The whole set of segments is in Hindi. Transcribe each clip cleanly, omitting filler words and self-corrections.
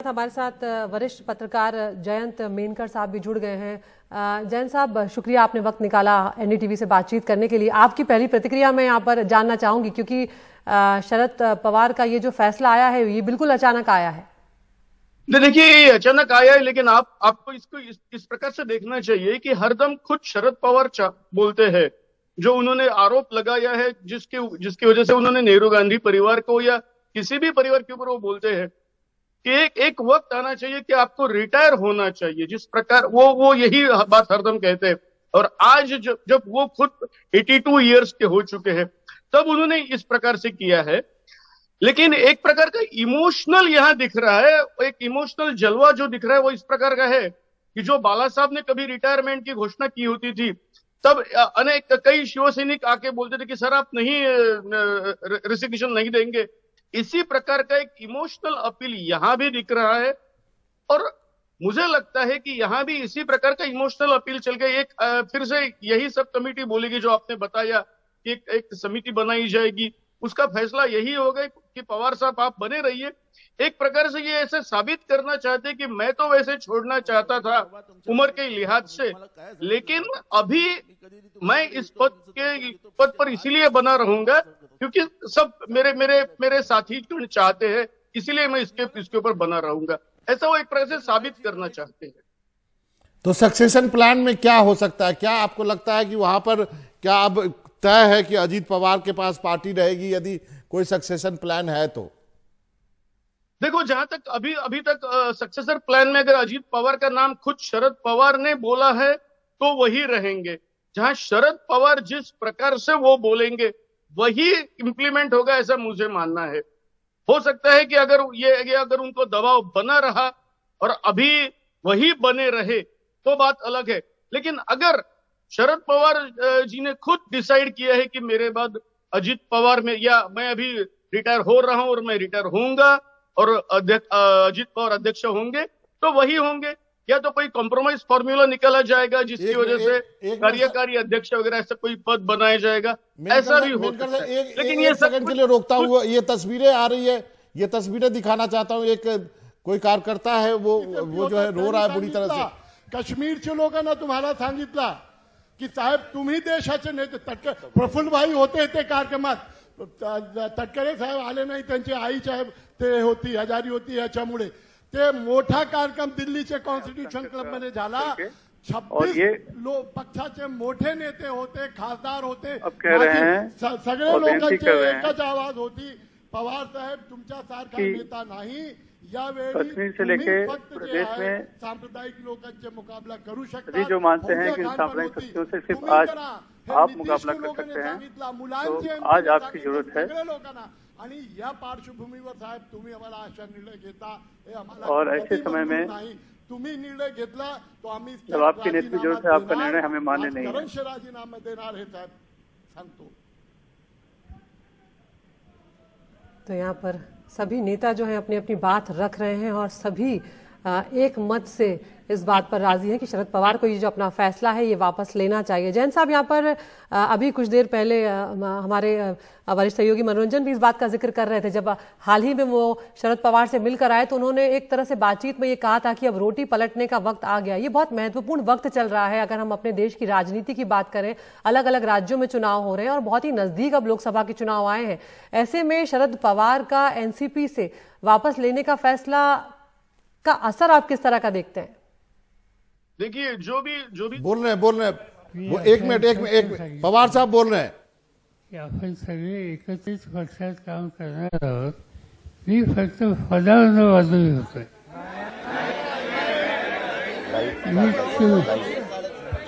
हमारे साथ वरिष्ठ पत्रकार जयंत मेनकर साहब भी जुड़ गए हैं। जयंत साहब, शुक्रिया आपने वक्त निकाला एनडीटीवी से बातचीत करने के लिए। आपकी पहली प्रतिक्रिया मैं यहाँ पर जानना चाहूंगी, क्योंकि शरद पवार का ये जो फैसला आया है ये बिल्कुल अचानक आया है। देखिए, ये अचानक आया है, लेकिन आपको इसको इस प्रकार से देखना चाहिए कि हरदम खुद शरद पवार बोलते हैं, जो उन्होंने आरोप लगाया है, जिसकी वजह से उन्होंने नेहरू गांधी परिवार को या किसी भी परिवार के ऊपर वो बोलते हैं कि एक वक्त आना चाहिए कि आपको रिटायर होना चाहिए। जिस प्रकार वो यही बात हरदम कहते हैं, और आज जब वो खुद 82 ईयर्स के हो चुके हैं, तब उन्होंने इस प्रकार से किया है। लेकिन एक प्रकार का इमोशनल यहां दिख रहा है, एक इमोशनल जलवा जो दिख रहा है वो इस प्रकार का है कि जो बाला साहब ने कभी रिटायरमेंट की घोषणा की होती थी, तब कई शिवसैनिक आके बोलते थे कि सर आप नहीं रिसिग्नेशन नहीं देंगे। इसी प्रकार का एक इमोशनल अपील यहां भी दिख रहा है, और मुझे लगता है कि यहां भी इसी प्रकार का इमोशनल अपील चल गई। फिर से यही सब कमेटी बोलेगी जो आपने बताया कि एक समिति बनाई जाएगी, उसका फैसला यही होगा कि पवार साहब आप बने रहिए। एक प्रकार से ये ऐसे साबित करना चाहते कि मैं तो वैसे छोड़ना चाहता था उम्र के लिहाज से, लेकिन अभी मैं इस पद पर इसीलिए बना रहूंगा क्योंकि सब मेरे साथी चाहते हैं, इसीलिए मैं इसके ऊपर बना रहूंगा। ऐसा वो एक प्रकार से साबित करना चाहते हैं। तो सक्सेशन प्लान में क्या हो सकता है? क्या आपको लगता है कि वहां पर क्या अब तय है कि अजीत पवार के पास पार्टी रहेगी यदि कोई सक्सेशन प्लान है तो? देखो, जहां तक अभी तक सक्सेसर प्लान में अगर अजीत पवार का नाम खुद शरद पवार ने बोला है तो वही रहेंगे। जहां शरद पवार जिस प्रकार से वो बोलेंगे वही इंप्लीमेंट होगा, ऐसा मुझे मानना है। हो सकता है कि अगर उनको दबाव बना रहा और अभी वही बने रहे तो बात अलग है, लेकिन अगर शरद पवार जी ने खुद डिसाइड किया है कि मेरे बाद अजीत पवार में, या मैं अभी रिटायर हो रहा हूं और मैं रिटायर होऊंगा और अजीत पवार अध्यक्ष होंगे, तो वही होंगे। या तो कोई कॉम्प्रोमाइज फॉर्मूला निकाला जाएगा जिसकी वजह से कार्यकारी अध्यक्ष वगैरह ऐसा कोई पद बनाया जाएगा, ऐसा भी हो सकता है। लेकिन ये सेकंड के लिए रोकता हूँ, ये तस्वीरें आ रही है, ये तस्वीरें दिखाना चाहता हूँ। एक कोई कार्यकर्ता है वो जो है रो रहा है बुरी तरह से। काश्मीरच्या लोकांना तुम्हाला सांगितला की साहेब तुम्ही देशाचे नेते, प्रफुल्लभाई होते ते कार्यक्रमात, तटकरे साहेब आले नाही, त्यांची आई साहेब ते होती, आजारी होती, याच्यामुळे ते मोठा कार्यक्रम दिल्लीचे कॉन्स्टिट्यूशन क्लब मध्ये झाला। 26 पक्षाचे मोठे नेते होते, खासदार होते, सगळे लोकांची एकच आवाज होती, पवार साहेब तुमच्या सारखा नेता नाही, कश्मीर से लेके प्रदेश में सांप्रदायिक लोकांचे मुकाबला करू शकतात। सभी जो मानते हैं कि सांप्रदायिक शक्तियों से सिर्फ आज आप मुकाबला कर सकते हैं, तो आज आपकी जरूरत है। आणि या पार्श्वभूमीवर साहेब तुम्ही आम्हाला अशा निर्णय घेता, हे आम्हाला और ऐसे समय में तुम्ही निर्णय घेतला तो आम्ही जब आपकी नेतृत्व जरूरत है, आपका निर्णय हमें मान्य नहीं है। राजीनामा देणार हे साहेब सांगतो। तो यहाँ पर सभी नेता जो हैं अपनी अपनी बात रख रहे हैं और सभी एक मत से इस बात पर राजी हैं कि शरद पवार को ये जो अपना फैसला है ये वापस लेना चाहिए। जैन साहब, यहाँ पर अभी कुछ देर पहले हमारे वरिष्ठ सहयोगी मनोरंजन भी इस बात का जिक्र कर रहे थे। जब हाल ही में वो शरद पवार से मिलकर आए तो उन्होंने एक तरह से बातचीत में ये कहा था कि अब रोटी पलटने का वक्त आ गया। ये बहुत महत्वपूर्ण वक्त चल रहा है। अगर हम अपने देश की राजनीति की बात करें, अलग अलग राज्यों में चुनाव हो रहे हैं और बहुत ही नजदीक अब लोकसभा के चुनाव आए हैं। ऐसे में शरद पवार का एनसीपी से वापस लेने का फैसला का असर आप किस तरह का देखते हैं? देखिए, जो भी बोल रहे हैं वो एक मिनट पवार साहब बोल रहे हैं। आपण सगळे एकत्रित पक्षात काम करणार आहोत, मी फक्त पदावर बाजूला होतोय।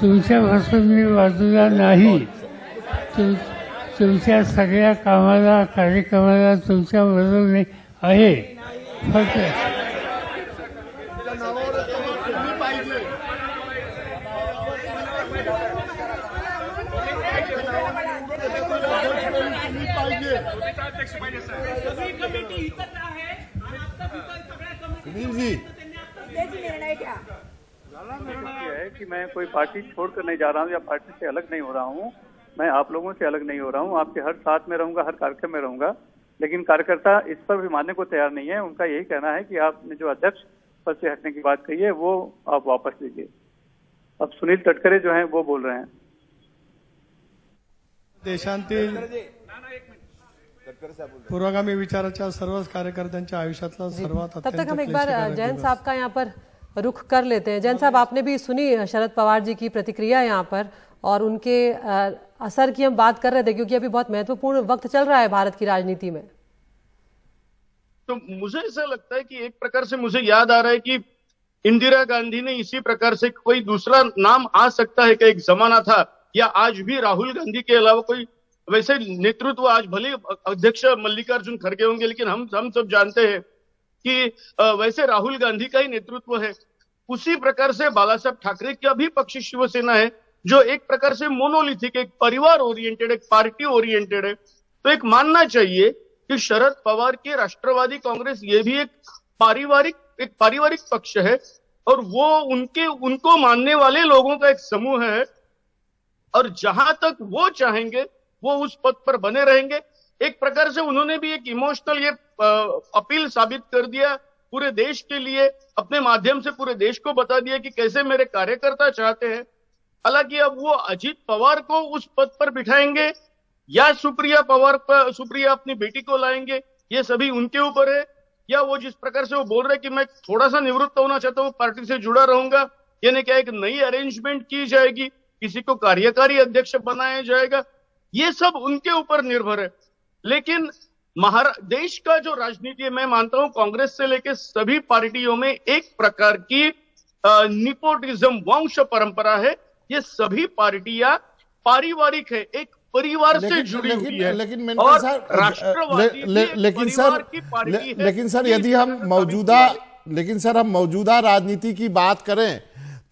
तुमच्यापासून मी बाजूला नाही, तुमच्या सगळ्या कामाला, कार्यक्रमाला तुमच्या बरोबर मी आहे। फक्त है कि मैं कोई पार्टी छोड़कर नहीं जा रहा हूँ या पार्टी से अलग नहीं हो रहा हूँ। मैं आप लोगों से अलग नहीं हो रहा हूँ, आपके हर साथ में रहूंगा, हर कार्यक्रम में रहूंगा। लेकिन कार्यकर्ता इस पर भी मानने को तैयार नहीं है। उनका यही कहना है कि आपने जो अध्यक्ष पद से हटने की बात कही है वो आप वापस लीजिए। अब सुनील तटकरे जो हैं वो बोल रहे हैं। देशांतील पुरोगामी विचाराच्या सर्वच कार्यकर्त्यांच्या आयुष्यातला सर्वात तब तक हम एक बार क्लेशकारक जयंत दिवस। साहब का यहाँ पर रुख कर लेते हैं। जयंत साहब, आपने भी सुनी शरद पवार जी की प्रतिक्रिया यहाँ पर, और उनके असर की हम बात कर रहे थे क्योंकि अभी बहुत महत्वपूर्ण वक्त चल रहा है भारत की राजनीति में। तो मुझे ऐसा लगता है कि एक प्रकार से मुझे याद आ रहा है कि इंदिरा गांधी ने इसी प्रकार से कोई दूसरा नाम आ सकता है कि एक जमाना था, या आज भी राहुल गांधी के अलावा कोई वैसे नेतृत्व, आज भले अध्यक्ष मल्लिकार्जुन खड़गे होंगे, लेकिन हम सब जानते हैं कि वैसे राहुल गांधी का ही नेतृत्व है। उसी प्रकार से बाला साहब ठाकरे का भी पक्ष शिवसेना है, जो एक प्रकार से मोनोलिथिक, एक परिवार ओरिएंटेड, एक पार्टी ओरिएंटेड है। तो एक मानना चाहिए कि शरद पवार के राष्ट्रवादी कांग्रेस ये भी एक पारिवारिक पक्ष है, और वो उनको मानने वाले लोगों का एक समूह है, और जहां तक वो चाहेंगे वो उस पद पर बने रहेंगे। एक प्रकार से उन्होंने भी एक इमोशनल ये अपील साबित कर दिया पूरे देश के लिए, अपने माध्यम से पूरे देश को बता दिया कि कैसे मेरे कार्यकर्ता चाहते हैं। हालांकि अब वो अजीत पवार को उस पद पर बिठाएंगे या सुप्रिया अपनी बेटी को लाएंगे, ये सभी उनके ऊपर है। या वो जिस प्रकार से वो बोल रहे कि मैं थोड़ा सा निवृत्त होना चाहता हूँ, पार्टी से जुड़ा रहूंगा, यानी क्या एक नई अरेंजमेंट की जाएगी, किसी को कार्यकारी अध्यक्ष बनाया जाएगा, ये सब उनके ऊपर निर्भर है। लेकिन देश का जो राजनीति है, मैं मानता हूं कांग्रेस से लेकर सभी पार्टियों में एक प्रकार की निपोटिज्म, वंश परंपरा है। ये सभी पार्टियां पारिवारिक है, एक परिवार से जुड़ी हुई है। लेकिन और सर, राष्ट्रवादी लेकिन सर यदि हम मौजूदा राजनीति की बात करें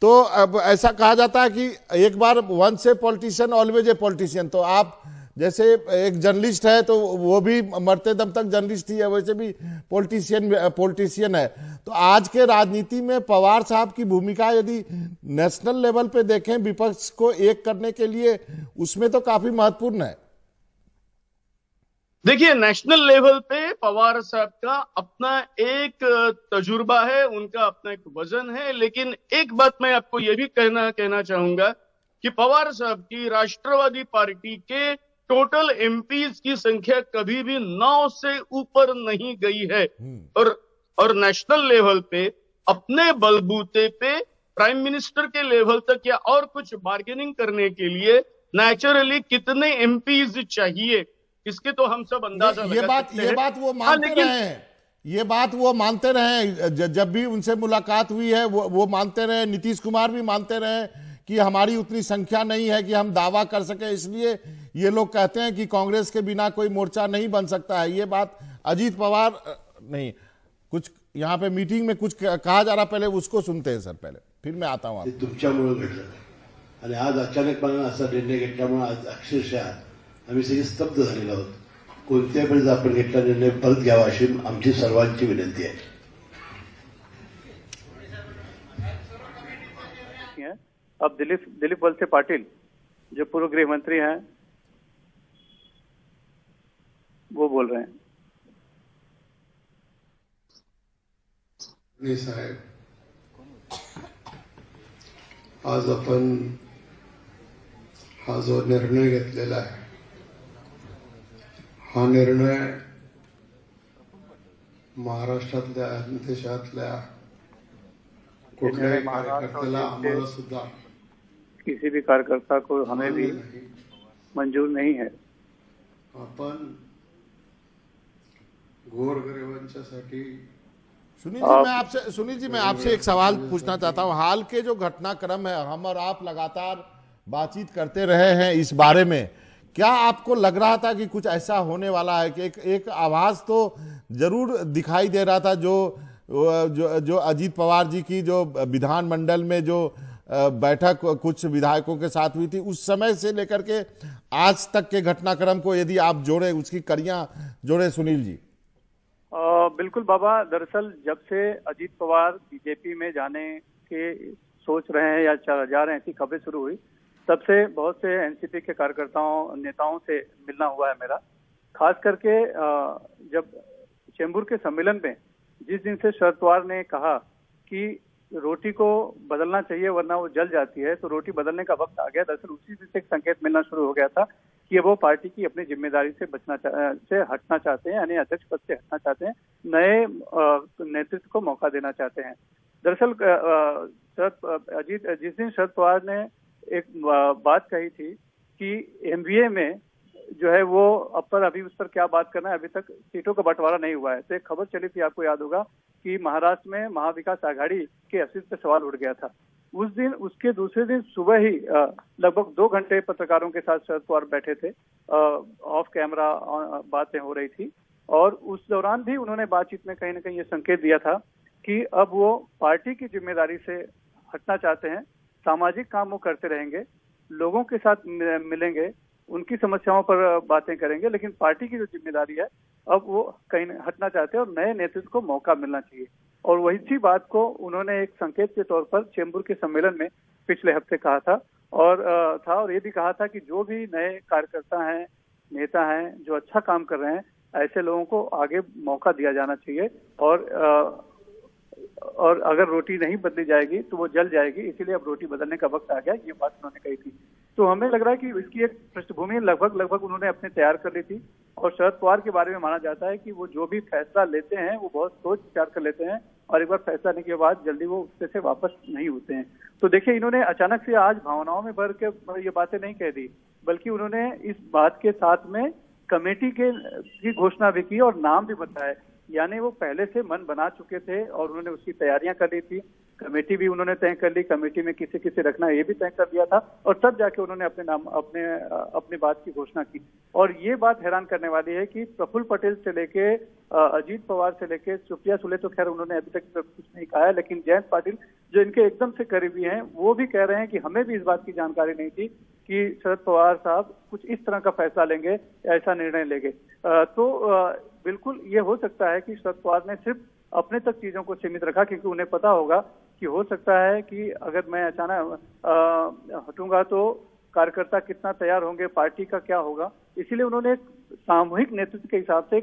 तो अब ऐसा कहा जाता है कि एक बार once a politician always a politician. तो आप जैसे एक जर्नलिस्ट है तो वो भी मरते दम तक जर्नलिस्ट ही है, वैसे भी पॉलिटिशियन है। तो आज के राजनीति में पवार साहब की भूमिका यदि नेशनल लेवल पे देखें विपक्ष को एक करने के लिए, उसमें तो काफी महत्वपूर्ण है। देखिए, नेशनल लेवल पे पवार साहब का अपना एक तजुर्बा है, उनका अपना एक वजन है। लेकिन एक बात मैं आपको यह भी कहना चाहूंगा कि पवार साहब की राष्ट्रवादी पार्टी के टोटल एमपीज की संख्या कभी भी 9 से ऊपर नहीं गई है। और नेशनल लेवल पे अपने बलबूते पे प्राइम मिनिस्टर के लेवल तक या और कुछ बार्गेनिंग करने के लिए नेचुरली कितने एमपीज चाहिए, इसके तो हम सब अंदाजा लगा सकते हैं। ये बात वो मानते रहे हैं, ये बात वो मानते रहे। जब भी उनसे मुलाकात हुई है वो मानते रहे, नीतीश कुमार भी मानते रहे कि हमारी उतनी संख्या नहीं है कि हम दावा कर सके, इसलिए ये लोग कहते हैं कि कांग्रेस के बिना कोई मोर्चा नहीं बन सकता है। ये बात अजीत पवार नहीं, कुछ यहाँ पे मीटिंग में कुछ कहा जा रहा, पहले उसको सुनते हैं सर, पहले फिर मैं आता हूँ। तुमच्यामुळे घडलं आणि आज अचानकपणे असा निर्णय घेतल्यामुळे आज अक्षरशः आम्ही सगळे स्तब्ध झालेलो आहोत। कोणत्याही वेळेस आपण घेतला निर्णय परत घ्यावा अशी आमची सर्वांची विनंती आहे। अब दिलीप वलसे पाटिल जो पूर्व गृह मंत्री हैं वो बोल रहे हैं। साहेब, आज आपण हा जो निर्णय घेतलेला आहे, हा निर्णय महाराष्ट्रातल्या देशातल्या कुठल्याही कार्यकर्त्याला, आम्हाला सुद्धा, किसी भी कार्यकर्ता को हमें भी मंजूर नहीं है। आपण गोरगरिबांच्यासाठी सुनील जी मैं आपसे एक सवाल पूछना चाहता हूं। हाल के जो घटनाक्रम है, हम और आप लगातार बातचीत करते रहे हैं इस बारे में, क्या आपको लग रहा था कि कुछ ऐसा होने वाला है कि एक आवाज तो जरूर दिखाई दे रहा था जो अजीत पवार जी की जो विधानमंडल में जो बैठक कुछ विधायकों के साथ हुई थी, उस समय से लेकर के आज तक के घटनाक्रम को यदि आप जोड़े, उसकी कड़ियां जोड़े सुनील जी? बिल्कुल बाबा, दरअसल जब से अजीत पवार बीजेपी में जाने के सोच रहे हैं या जा रहे हैं, ऐसी खबरें शुरू हुई, तब से बहुत से एनसीपी के कार्यकर्ताओं, नेताओं से मिलना हुआ है मेरा। खास करके जब चेंबूर के सम्मेलन में जिस दिन से शरद पवार ने कहा कि रोटी को बदलना चाहिए वरना वो जल जाती है, तो रोटी बदलने का वक्त आ गया। दरअसल उसी दिन से एक संकेत मिलना शुरू हो गया था कि वो पार्टी की अपनी जिम्मेदारी से हटना चाहते हैं, यानी अध्यक्ष पद से हटना चाहते हैं, नए नेतृत्व को मौका देना चाहते हैं। दरअसल जिस दिन शरद पवार ने एक बात कही थी कि एमवीए में जो है वो अभी उस पर क्या बात करना है, अभी तक सीटों का बंटवारा नहीं हुआ है। तो एक खबर चली थी, आपको याद होगा, कि महाराष्ट्र में महाविकास आघाड़ी के अस्तित्व पर सवाल उठ गया था। उस दिन, उसके दूसरे दिन सुबह ही लगभग 2 घंटे पत्रकारों के साथ शरद पवार बैठे थे, ऑफ कैमरा बातें हो रही थी, और उस दौरान भी उन्होंने बातचीत में कहीं ना कहीं ये संकेत दिया था कि अब वो पार्टी की जिम्मेदारी से हटना चाहते हैं, सामाजिक काम वो करते रहेंगे, लोगों के साथ मिलेंगे, उनकी समस्याओं पर बातें करेंगे, लेकिन पार्टी की जो जिम्मेदारी है अब वो कहीं हटना चाहते हैं और नए नेतृत्व को मौका मिलना चाहिए। और वही सी बात को उन्होंने एक संकेत के तौर पर चेंबूर के सम्मेलन में पिछले हफ्ते कहा था, और ये भी कहा था कि जो भी नए कार्यकर्ता हैं, नेता हैं, जो अच्छा काम कर रहे हैं, ऐसे लोगों को आगे मौका दिया जाना चाहिए, और अगर रोटी नहीं बदली जाएगी तो वो जल जाएगी, इसीलिए अब रोटी बदलने का वक्त आ गया, ये बात उन्होंने कही थी। तो हमें लग रहा है कि इसकी एक पृष्ठभूमि लगभग उन्होंने अपने तैयार कर ली थी। और शरद पवार के बारे में माना जाता है कि वो जो भी फैसला लेते हैं वो बहुत सोच विचार कर लेते हैं, और एक बार फैसला लेने के बाद जल्दी वो उससे से वापस नहीं होते हैं। तो देखिए, इन्होंने अचानक से आज भावनाओं में भर के ये बातें नहीं कह दी, बल्कि उन्होंने इस बात के साथ में कमेटी की घोषणा भी की और नाम भी बताया। यानी वो पहले से मन बना चुके थे और उन्होंने उसकी तैयारियां कर ली थी, कमेटी भी उन्होंने तय कर ली, कमेटी में किसे किसे रखना है ये भी तय कर दिया था, और तब जाके उन्होंने अपनी बात की घोषणा की। और ये बात हैरान करने वाली है कि प्रफुल्ल पटेल से लेके अजीत पवार से लेके सुप्रिया सुले तो खैर उन्होंने अभी तक कुछ नहीं कहा है, लेकिन जयंत पाटिल जो इनके एकदम से करीबी हैं वो भी कह रहे हैं कि हमें भी इस बात की जानकारी नहीं थी कि शरद पवार साहब कुछ इस तरह का फैसला लेंगे, ऐसा निर्णय लेंगे। बिल्कुल ये हो सकता है कि शरद पवार ने सिर्फ अपने तक चीजों को सीमित रखा, क्योंकि उन्हें पता होगा कि हो सकता है कि अगर मैं अचानक हटूंगा तो कार्यकर्ता कितना तैयार होंगे, पार्टी का क्या होगा। इसीलिए उन्होंने एक सामूहिक नेतृत्व के हिसाब से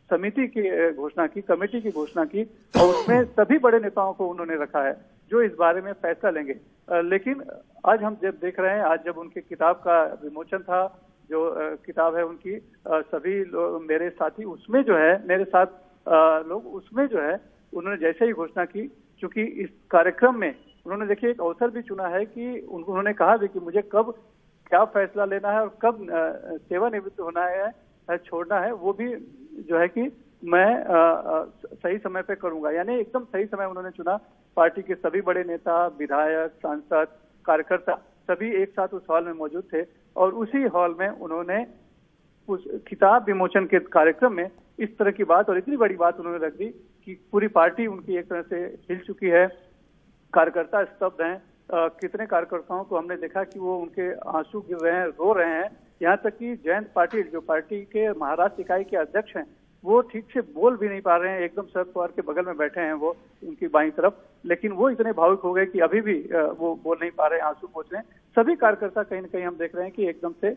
समिति की घोषणा की, कमेटी की घोषणा की, और उसमें सभी बड़े नेताओं को उन्होंने रखा है जो इस बारे में फैसला लेंगे। लेकिन आज हम जब देख रहे हैं, आज जब उनकी किताब का विमोचन था, जो किताब है उनकी सभी मेरे साथी, उसमें जो है मेरे साथ लोग, उसमें जो है उन्होंने जैसे ही घोषणा की, चूंकि इस कार्यक्रम में उन्होंने देखिए एक अवसर भी चुना है कि उन्होंने कहा भी कि मुझे कब क्या फैसला लेना है और कब सेवानिवृत्त होना है, छोड़ना है, वो भी जो है कि मैं सही समय पे करूंगा। यानी एकदम सही समय उन्होंने चुना। पार्टी के सभी बड़े नेता, विधायक, सांसद, कार्यकर्ता सभी एक साथ उस हॉल में मौजूद थे, और उसी हॉल में उन्होंने उस किताब विमोचन के कार्यक्रम में इस तरह की बात, और इतनी बड़ी बात उन्होंने रख दी कि पूरी पार्टी उनकी एक तरह से हिल चुकी है, कार्यकर्ता स्तब्ध हैं। कितने कार्यकर्ताओं को हमने देखा कि वो उनके आंसू गिर रहे हैं, रो रहे हैं, यहाँ तक कि जयंत पाटिल जो पार्टी के महाराष्ट्र इकाई के अध्यक्ष हैं वो ठीक से बोल भी नहीं पा रहे हैं, एकदम शरद पवार के बगल में बैठे हैं वो उनकी बाईं तरफ, लेकिन वो इतने भावुक हो गए कि अभी भी वो बोल नहीं पा रहे, आंसू पोंछ रहे हैं। सभी कार्यकर्ता कहीं न कहीं हम देख रहे हैं कि एकदम से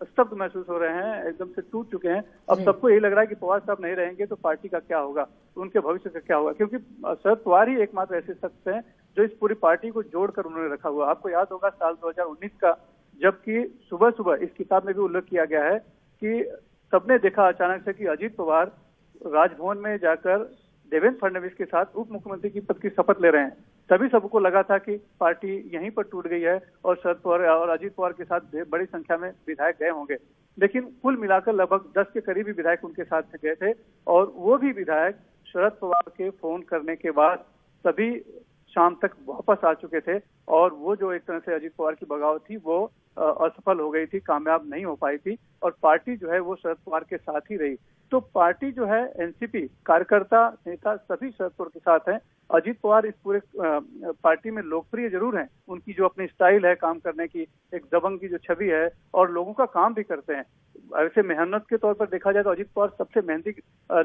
स्तब्ध महसूस हो रहे हैं, एकदम से टूट चुके हैं। अब सबको यही लग रहा है कि पवार साहब नहीं रहेंगे तो पार्टी का क्या होगा, उनके भविष्य का क्या होगा, क्योंकि शरद पवार ही एकमात्र ऐसे शख्स हैं जो इस पूरी पार्टी को जोड़कर उन्होंने रखा हुआ। आपको याद होगा साल 2019 का, जबकि सुबह सुबह इस किताब में भी उल्लेख किया गया है कि सबने देखा अचानक से कि अजीत पवार राजभवन में जाकर देवेंद्र फडणवीस के साथ उप मुख्यमंत्री की पद की शपथ ले रहे हैं। तभी सबको लगा था कि पार्टी यहीं पर टूट गई है और शरद पवार और अजीत पवार के साथ बड़ी संख्या में विधायक गए होंगे, लेकिन कुल मिलाकर लगभग 10 के करीबी विधायक उनके साथ गए थे, और वो भी विधायक शरद पवार के फोन करने के बाद सभी शाम तक वापस आ चुके थे, और वो जो एक तरह से अजीत पवार की बगावत थी वो असफल हो गई थी, कामयाब नहीं हो पाई थी, और पार्टी जो है वो शरद पवार के साथ ही रही। तो पार्टी जो है, एनसीपी, कार्यकर्ता, नेता सभी शरद पवार के साथ हैं। अजीत पवार इस पूरे पार्टी में लोकप्रिय जरूर हैं, उनकी जो अपनी स्टाइल है काम करने की, एक दबंग की जो छवि है, और लोगों का काम भी करते हैं। ऐसे मेहनत के तौर पर देखा जाए तो अजीत पवार सबसे मेहनती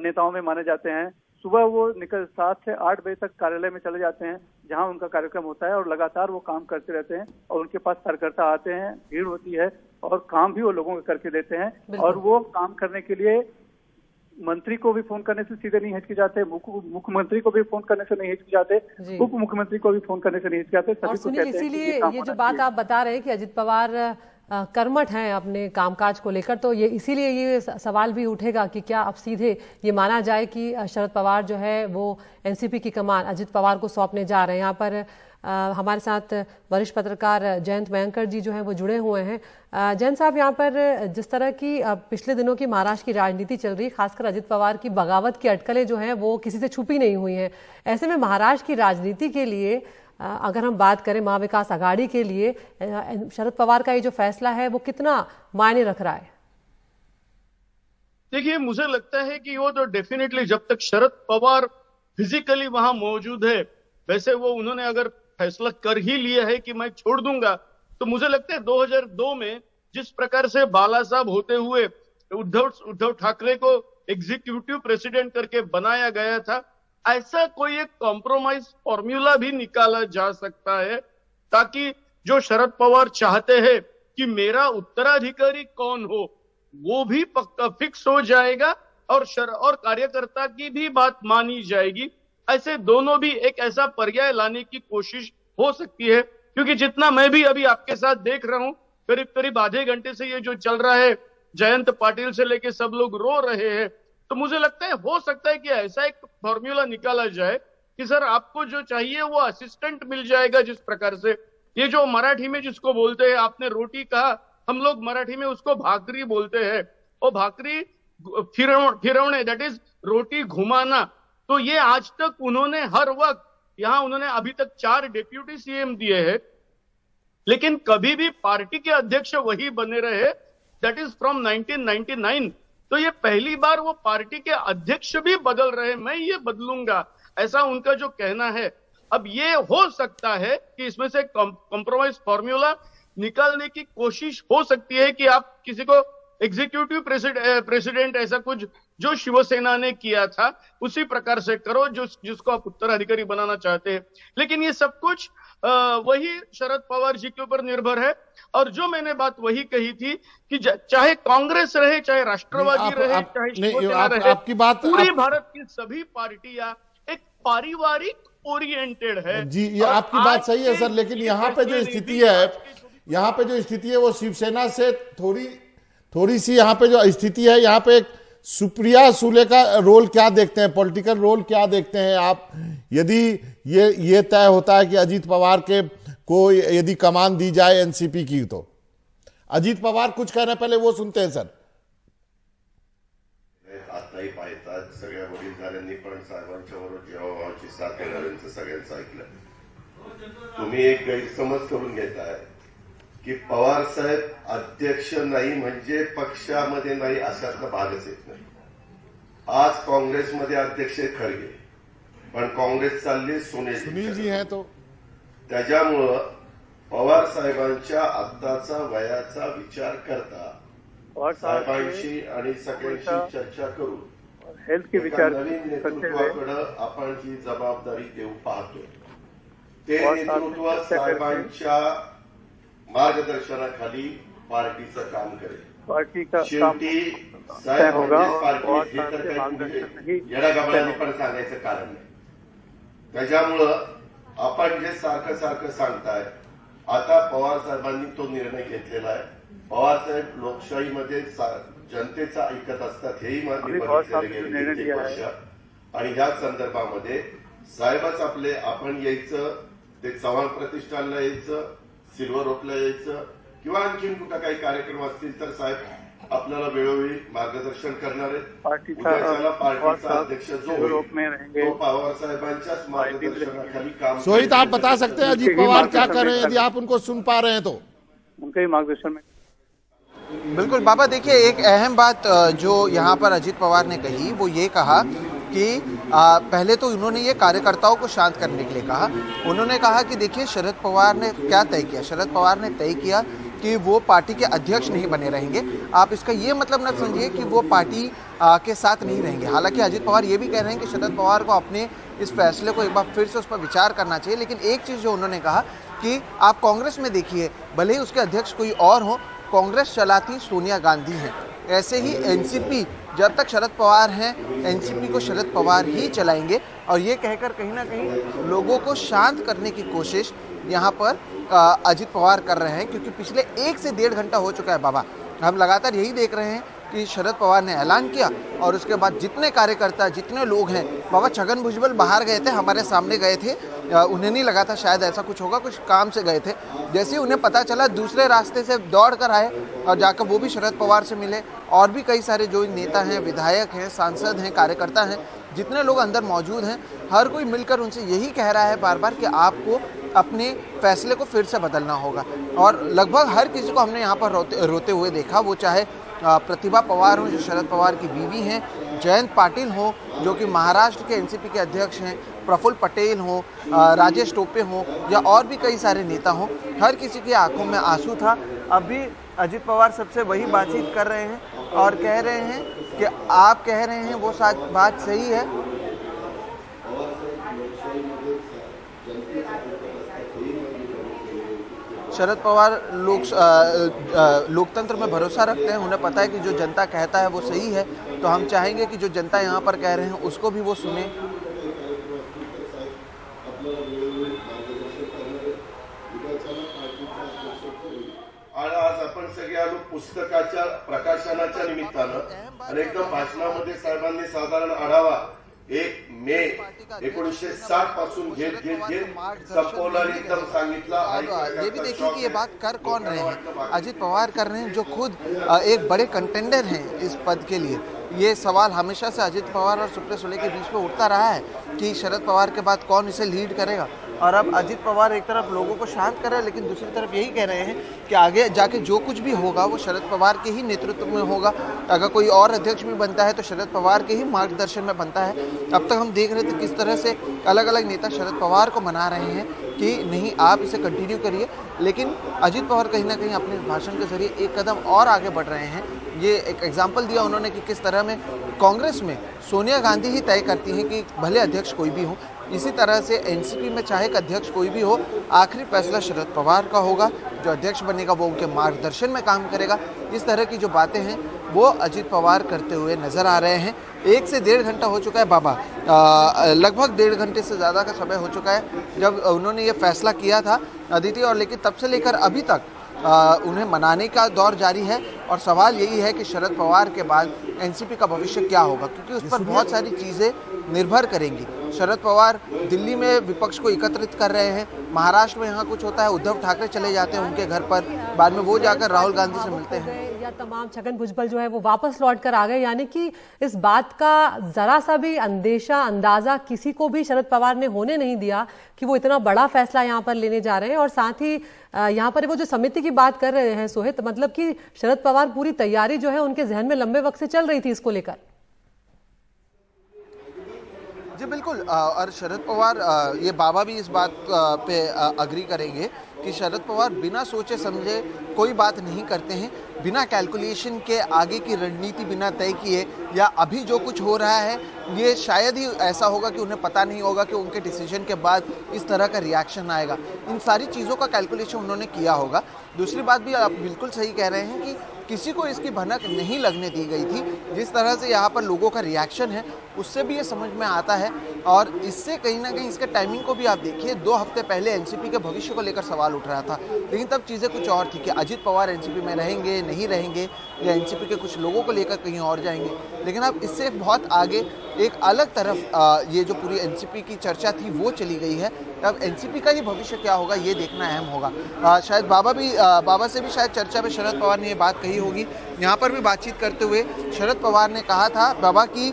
नेताओं में माने जाते हैं। सुबह वो 7 से 8 बजे तक कार्यालय में चले जाते हैं जहां उनका कार्यक्रम होता है, और लगातार वो काम करते रहते हैं, और उनके पास कार्यकर्ता आते हैं, भीड़ होती है, और काम भी वो लोगों को करके देते हैं। और वो काम करने के लिए मंत्री को भी फोन करने से सीधे नहीं हिचकिचाते, मुख्यमंत्री को भी फोन करने से नहीं हिचकिचाते, उप मुख्यमंत्री को भी फोन करने से नहीं हिचकिचाते। और सुनील, इसीलिए ये जो बात आप बता रहे हैं कि अजित पवार कर्मठ हैं अपने कामकाज को लेकर, तो ये इसीलिए ये सवाल भी उठेगा कि क्या अब सीधे ये माना जाए कि शरद पवार जो है वो एनसीपी की कमान अजित पवार को सौंपने जा रहे हैं। यहाँ पर हमारे साथ वरिष्ठ पत्रकार जयंत मयंकर जी जो हैं वो जुड़े हुए हैं। जयंत साहब, यहाँ पर जिस तरह की पिछले दिनों की महाराष्ट्र की राजनीति चल रही, खासकर अजित पवार की बगावत की अटकलें जो हैं वो किसी से छुपी नहीं हुई हैं। ऐसे में महाराष्ट्र की राजनीति के लिए अगर हम बात करें महाविकास आघाड़ी के लिए, शरद पवार का ये जो फैसला है वो कितना मायने रख रहा है? देखिए, मुझे लगता है कि वो तो डेफिनेटली जब तक शरद पवार फिजिकली वहां मौजूद है, वैसे वो उन्होंने अगर फैसला कर ही लिया है कि मैं छोड़ दूंगा, तो मुझे लगता है 2002 में जिस प्रकार से बाला साहब होते हुए उद्धव ठाकरे को एग्जीक्यूटिव प्रेसिडेंट करके बनाया गया था, ऐसा कोई एक कॉम्प्रोमाइज फॉर्मूला भी निकाला जा सकता है ताकि जो शरद पवार चाहते हैं कि मेरा उत्तराधिकारी कौन हो वो भी पक्का फिक्स हो जाएगा और कार्यकर्ता की भी बात मानी जाएगी। ऐसे दोनों भी एक ऐसा पर्याय लाने की कोशिश हो सकती है, क्योंकि जितना मैं भी अभी आपके साथ देख रहा हूं, करीब करीब आधे घंटे से ये जो चल रहा है, जयंत पाटिल से लेके सब लोग रो रहे हैं, तो मुझे लगता है हो सकता है कि ऐसा एक फॉर्मूला निकाला जाए कि सर आपको जो चाहिए वो असिस्टेंट मिल जाएगा। जिस प्रकार से ये जो मराठी में जिसको बोलते हैं, आपने रोटी कहा, हम लोग मराठी में उसको भाकरी बोलते हैं, और भाकरी फिरवणे, दैट इज रोटी घुमाना। तो ये आज तक उन्होंने हर वक्त यहां उन्होंने अभी तक 4 डेप्यूटी सीएम दिए हैं, लेकिन कभी भी पार्टी के अध्यक्ष वही बने रहे, दैट इज फ्रॉम 1999। तो ये पहली बार वो पार्टी के अध्यक्ष भी बदल रहे, मैं ये बदलूंगा, ऐसा उनका जो कहना है। अब ये हो सकता है कि इसमें से कॉम्प्रोमाइज फॉर्मूला निकालने की कोशिश हो सकती है कि आप किसी को एग्जीक्यूटिव प्रेसिडेंट ऐसा कुछ जो शिवसेना ने किया था उसी प्रकार से करो, जिसको आप उत्तराधिकारी बनाना चाहते हैं। लेकिन ये सब कुछ वही शरद पवार जी के ऊपर निर्भर है। और जो मैंने बात वही कही थी कि चाहे कांग्रेस रहे, चाहे राष्ट्रवादी रहे, चाहे शिवसेना रहे, आपकी बात पूरे भारत की सभी पार्टियां एक पारिवारिक ओरिएंटेड है। जी, ये आपकी बात सही है सर, लेकिन यहाँ पे जो स्थिति है, वो शिवसेना से थोड़ी सी यहाँ पे जो स्थिति है, यहाँ पे सुप्रिया सुले का रोल क्या देखते हैं, पॉलिटिकल रोल क्या देखते हैं आप? यदि ये तय होता है कि अजीत पवार को यदि कमान दी जाए एनसीपी की, तो अजीत पवार कुछ कह रहे हैं, पहले वो सुनते हैं सर। आताही पाहतात सगळ्या वडीलधाऱ्यांनी पण साहेबांच्यावर जीवाभावाची साथ देणाऱ्यांचं सगळ्यांचं ऐकलं। तुम्ही एक गैरसमज करून घेताय की पवार साहेब अध्यक्ष नाही म्हणजे पक्षामध्ये नाही अशातला भागच येत नाही। आज काँग्रेसमध्ये अध्यक्ष खरगे, पण काँग्रेस चालली सुनील जी हैं, तो त्याच्यामुळं पवार साहेबांच्या आत्ताचा वयाचा विचार करता साहेबांशी आणि सगळ्यांशी चर्चा करून हेल्थ के विचार नवीन नेतृत्वाकडे आपण जी जबाबदारी देऊ पाहतोय, ते नेतृत्व साहेबांच्या मार्गदर्शनाखाली पार्टीचं काम करेल। शेवटी साहेब पार्टी हे तर काही येडागबाळांनी पण सांगायचं कारण नाही। त्याच्यामुळं आपण जे सारखं सांगताय, आता पवार साहेबांनी तो निर्णय घेतलेला आहे। पवार साहेब लोकशाहीमध्ये जनतेचा ऐकत असतात, हेही मी बघितलेलं गेले वर्ष। आणि ह्या संदर्भामध्ये साहेबच आपण यायचं, ते चव्हाण प्रतिष्ठानला यायचं, सिल्वर ओकला यायचं, किंवा आणखीन कुठं काही कार्यक्रम असतील तर साहेब आपल्याला वेळोवेळी मार्गदर्शन करणार आहेत। उद्याच्याला पार्टीचा अध्यक्ष जो होईल तो पवार साहेबांच्याच मार्गदर्शनाखाली काम। सोहित, आप बता सकते हैं अजीत पवार क्या कर रहे हैं, यदि आप उनको सुन पा रहे हैं तो? उनके मार्गदर्शन में बिल्कुल बाबा, देखिए एक अहम बात जो यहाँ पर अजीत पवार ने कही वो ये कहा कि पहले तो उन्होंने ये कार्यकर्ताओं को शांत करने के लिए कहा। उन्होंने कहा कि देखिए शरद पवार ने क्या तय किया, शरद पवार ने तय किया कि वो पार्टी के अध्यक्ष नहीं बने रहेंगे। आप इसका ये मतलब न समझिए कि वो पार्टी के साथ नहीं रहेंगे। हालांकि अजीत पवार ये भी कह रहे हैं कि शरद पवार को अपने इस फैसले को एक बार फिर से उस पर विचार करना चाहिए। लेकिन एक चीज़ जो उन्होंने कहा कि आप कांग्रेस में देखिए, भले ही उसके अध्यक्ष कोई और हो, कांग्रेस चलाती सोनिया गांधी हैं। ऐसे ही एनसीपी जब तक शरद पवार हैं, एनसीपी को शरद पवार ही चलाएंगे। और ये कहकर कहीं ना कहीं लोगों को शांत करने की कोशिश यहाँ पर अजित पवार कर रहे हैं, क्योंकि पिछले 1 से 1.5 घंटा हो चुका है बाबा, हम लगातार यही देख रहे हैं कि शरद पवार ने ऐलान किया और उसके बाद जितने कार्यकर्ता, जितने लोग हैं, बाबा छगन भुजबल बाहर गए थे, हमारे सामने गए थे, उन्हें नहीं लगा था शायद ऐसा कुछ होगा, कुछ काम से गए थे। जैसे ही उन्हें पता चला दूसरे रास्ते से दौड़ कर आए और जाकर वो भी शरद पवार से मिले। और भी कई सारे जो नेता हैं, विधायक हैं, सांसद हैं, कार्यकर्ता हैं, जितने लोग अंदर मौजूद हैं, हर कोई मिलकर उनसे यही कह रहा है बार बार कि आपको अपने फैसले को फिर से बदलना होगा। और लगभग हर किसी को हमने यहाँ पर रोते हुए देखा, वो चाहे प्रतिभा पवार हो जो शरद पवार की बीवी हैं, जयंत पाटिल हो जो कि महाराष्ट्र के एनसीपी के अध्यक्ष हैं, प्रफुल्ल पटेल हो, राजेश टोपे हो, या और भी कई सारे नेता हों, हर किसी की आंखों में आंसू था। अभी अजित पवार सबसे वही बातचीत कर रहे हैं और कह रहे हैं कि आप कह रहे हैं वो बात सही है। शरद पवार लोकतंत्र में भरोसा रखते हैं, उन्हें पता है कि जो जनता कहता है वो सही है, तो हम चाहेंगे कि जो जनता यहाँ पर कह रहे हैं उसको भी वो सुने। आज आपण सगळे आलो पुस्तकाच्या प्रकाशनाच्या निमित्तानं आणि एकदम भाषणामध्ये साहेबांनी साधारण आढावा 1 मे 1960 पासून घेत संपवला आणि एकदम सांगितला। ये भी देखिए कि ये बात कर कौन रहे हैं, अजित पवार कर रहे हैं जो खुद एक बड़े कंटेंडर हैं इस पद के लिए। ये सवाल हमेशा से अजित पवार और सुप्रिया सुले के बीच में उठता रहा है कि शरद पवार के बाद कौन इसे लीड करेगा। और अब अजित पवार एक तरफ लोगों को शांत कर रहे हैं, लेकिन दूसरी तरफ यही कह रहे हैं कि आगे जाके जो कुछ भी होगा वो शरद पवार के ही नेतृत्व में होगा। अगर कोई और अध्यक्ष भी बनता है तो शरद पवार के ही मार्गदर्शन में बनता है। अब तक हम देख रहे थे किस तरह से अलग अलग नेता शरद पवार को मना रहे हैं कि नहीं आप इसे कंटिन्यू करिए, लेकिन अजित पवार कहीं ना कहीं अपने भाषण के जरिए एक कदम और आगे बढ़ रहे हैं। ये एक एग्जाम्पल दिया उन्होंने कि किस तरह में कांग्रेस में सोनिया गांधी ही तय करती हैं कि भले अध्यक्ष कोई भी हो, इसी तरह से एनसीपी में चाहे अध्यक्ष कोई भी हो, आखिरी फैसला शरद पवार का होगा। जो अध्यक्ष बनेगा वो उनके मार्गदर्शन में काम करेगा। इस तरह की जो बातें हैं वो अजित पवार करते हुए नजर आ रहे हैं। 1 से 1.5 घंटा हो चुका है बाबा, लगभग 1.5 घंटे से ज़्यादा का समय हो चुका है जब उन्होंने ये फैसला किया था अदिति, और लेकिन तब से लेकर अभी तक उन्हें मनाने का दौर जारी है। और सवाल यही है कि शरद पवार के बाद एनसीपी का भविष्य क्या होगा, क्योंकि उस पर बहुत सारी चीज़ें निर्भर करेंगी। शरद पवार दिल्ली में विपक्ष को एकत्रित कर रहे हैं, महाराष्ट्र में यहाँ कुछ होता है, उद्धव ठाकरे चले जाते हैं उनके घर पर, बाद में वो जाकर राहुल गांधी से मिलते हैं, या तमाम छगन भुजबल जो है वो वापस लौट कर आ गए। यानी कि इस बात का जरा सा भी अंदाजा किसी को भी शरद पवार ने होने नहीं दिया कि वो इतना बड़ा फैसला यहाँ पर लेने जा रहे हैं। और साथ ही यहाँ पर वो जो समिति की बात कर रहे हैं सोहित, मतलब कि शरद पवार पूरी तैयारी जो है उनके जहन में लंबे वक्त से चल रही थी इसको लेकर। जी बिल्कुल, और शरद पवार, ये बाबा भी इस बात पे अग्री करेंगे कि शरद पवार बिना सोचे समझे कोई बात नहीं करते हैं, बिना कैलकुलेशन के आगे की रणनीति बिना तय किए, या अभी जो कुछ हो रहा है ये शायद ही ऐसा होगा कि उन्हें पता नहीं होगा कि उनके डिसीजन के बाद इस तरह का रिएक्शन आएगा। इन सारी चीज़ों का कैलकुलेशन उन्होंने किया होगा। दूसरी बात भी आप बिल्कुल सही कह रहे हैं कि किसी को इसकी भनक नहीं लगने दी गई थी। जिस तरह से यहाँ पर लोगों का रिएक्शन है उससे भी ये समझ में आता है। और इससे कहीं ना कहीं इसके टाइमिंग को भी आप देखिए, 2 हफ्ते पहले एनसीपी के भविष्य को लेकर सवाल उठ रहा था, लेकिन तब चीज़ें कुछ और थी कि अजित पवार एनसीपी में रहेंगे नहीं रहेंगे, या एनसीपी के कुछ लोगों को लेकर कहीं और जाएंगे। लेकिन अब इससे बहुत आगे एक अलग तरफ ये जो पूरी एनसीपी की चर्चा थी वो चली गई है। अब एनसीपी का ही भविष्य क्या होगा ये देखना अहम होगा। शायद बाबा से भी शायद चर्चा में शरद पवार ने ये बात कही होगी। यहाँ पर भी बातचीत करते हुए शरद पवार ने कहा था बाबा की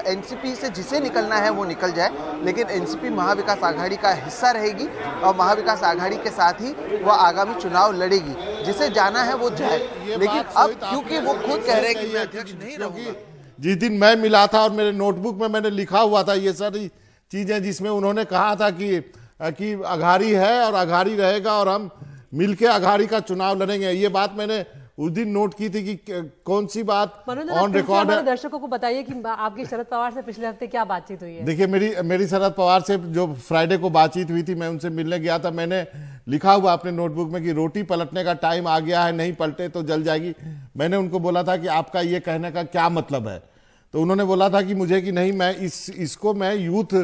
एनसीपी से जिसे निकलना है वो निकल जाए, लेकिन एनसीपी महाविकास आघाड़ी का हिस्सा रहेगी और महाविकास आघाड़ी के साथ ही वो आगामी चुनाव लड़ेगी, जिसे जाना है वो जाए। लेकिन अब क्योंकि वो खुद कह रहे हैं कि मैं अध्यक्ष नहीं रहूंगा। जिस दिन मैं मिला था और मेरे नोटबुक में मैंने लिखा हुआ था ये सारी चीजें, जिसमें उन्होंने कहा था कि अघाड़ी है और अघाड़ी रहेगा और हम मिलके अघाड़ी का चुनाव लड़ेंगे। ये बात मैंने उस दिन नोट की थी कि कौन सी बात ऑन रिकॉर्ड है। दर्शकों को बताइए कि आपकी शरद पवार से पिछले हफ्ते क्या बातचीत हुई है। देखिए, मेरी शरद पवार से जो फ्राइडे को बातचीत हुई थी, मैं उनसे मिलने गया था। मैंने लिखा हुआ अपने नोटबुक में कि रोटी पलटने का टाइम आ गया है, नहीं पलटे तो जल जाएगी। मैंने उनको बोला था कि आपका ये कहने का क्या मतलब है, तो उन्होंने बोला था कि मुझे कि नहीं, मैं इसको मैं यूथ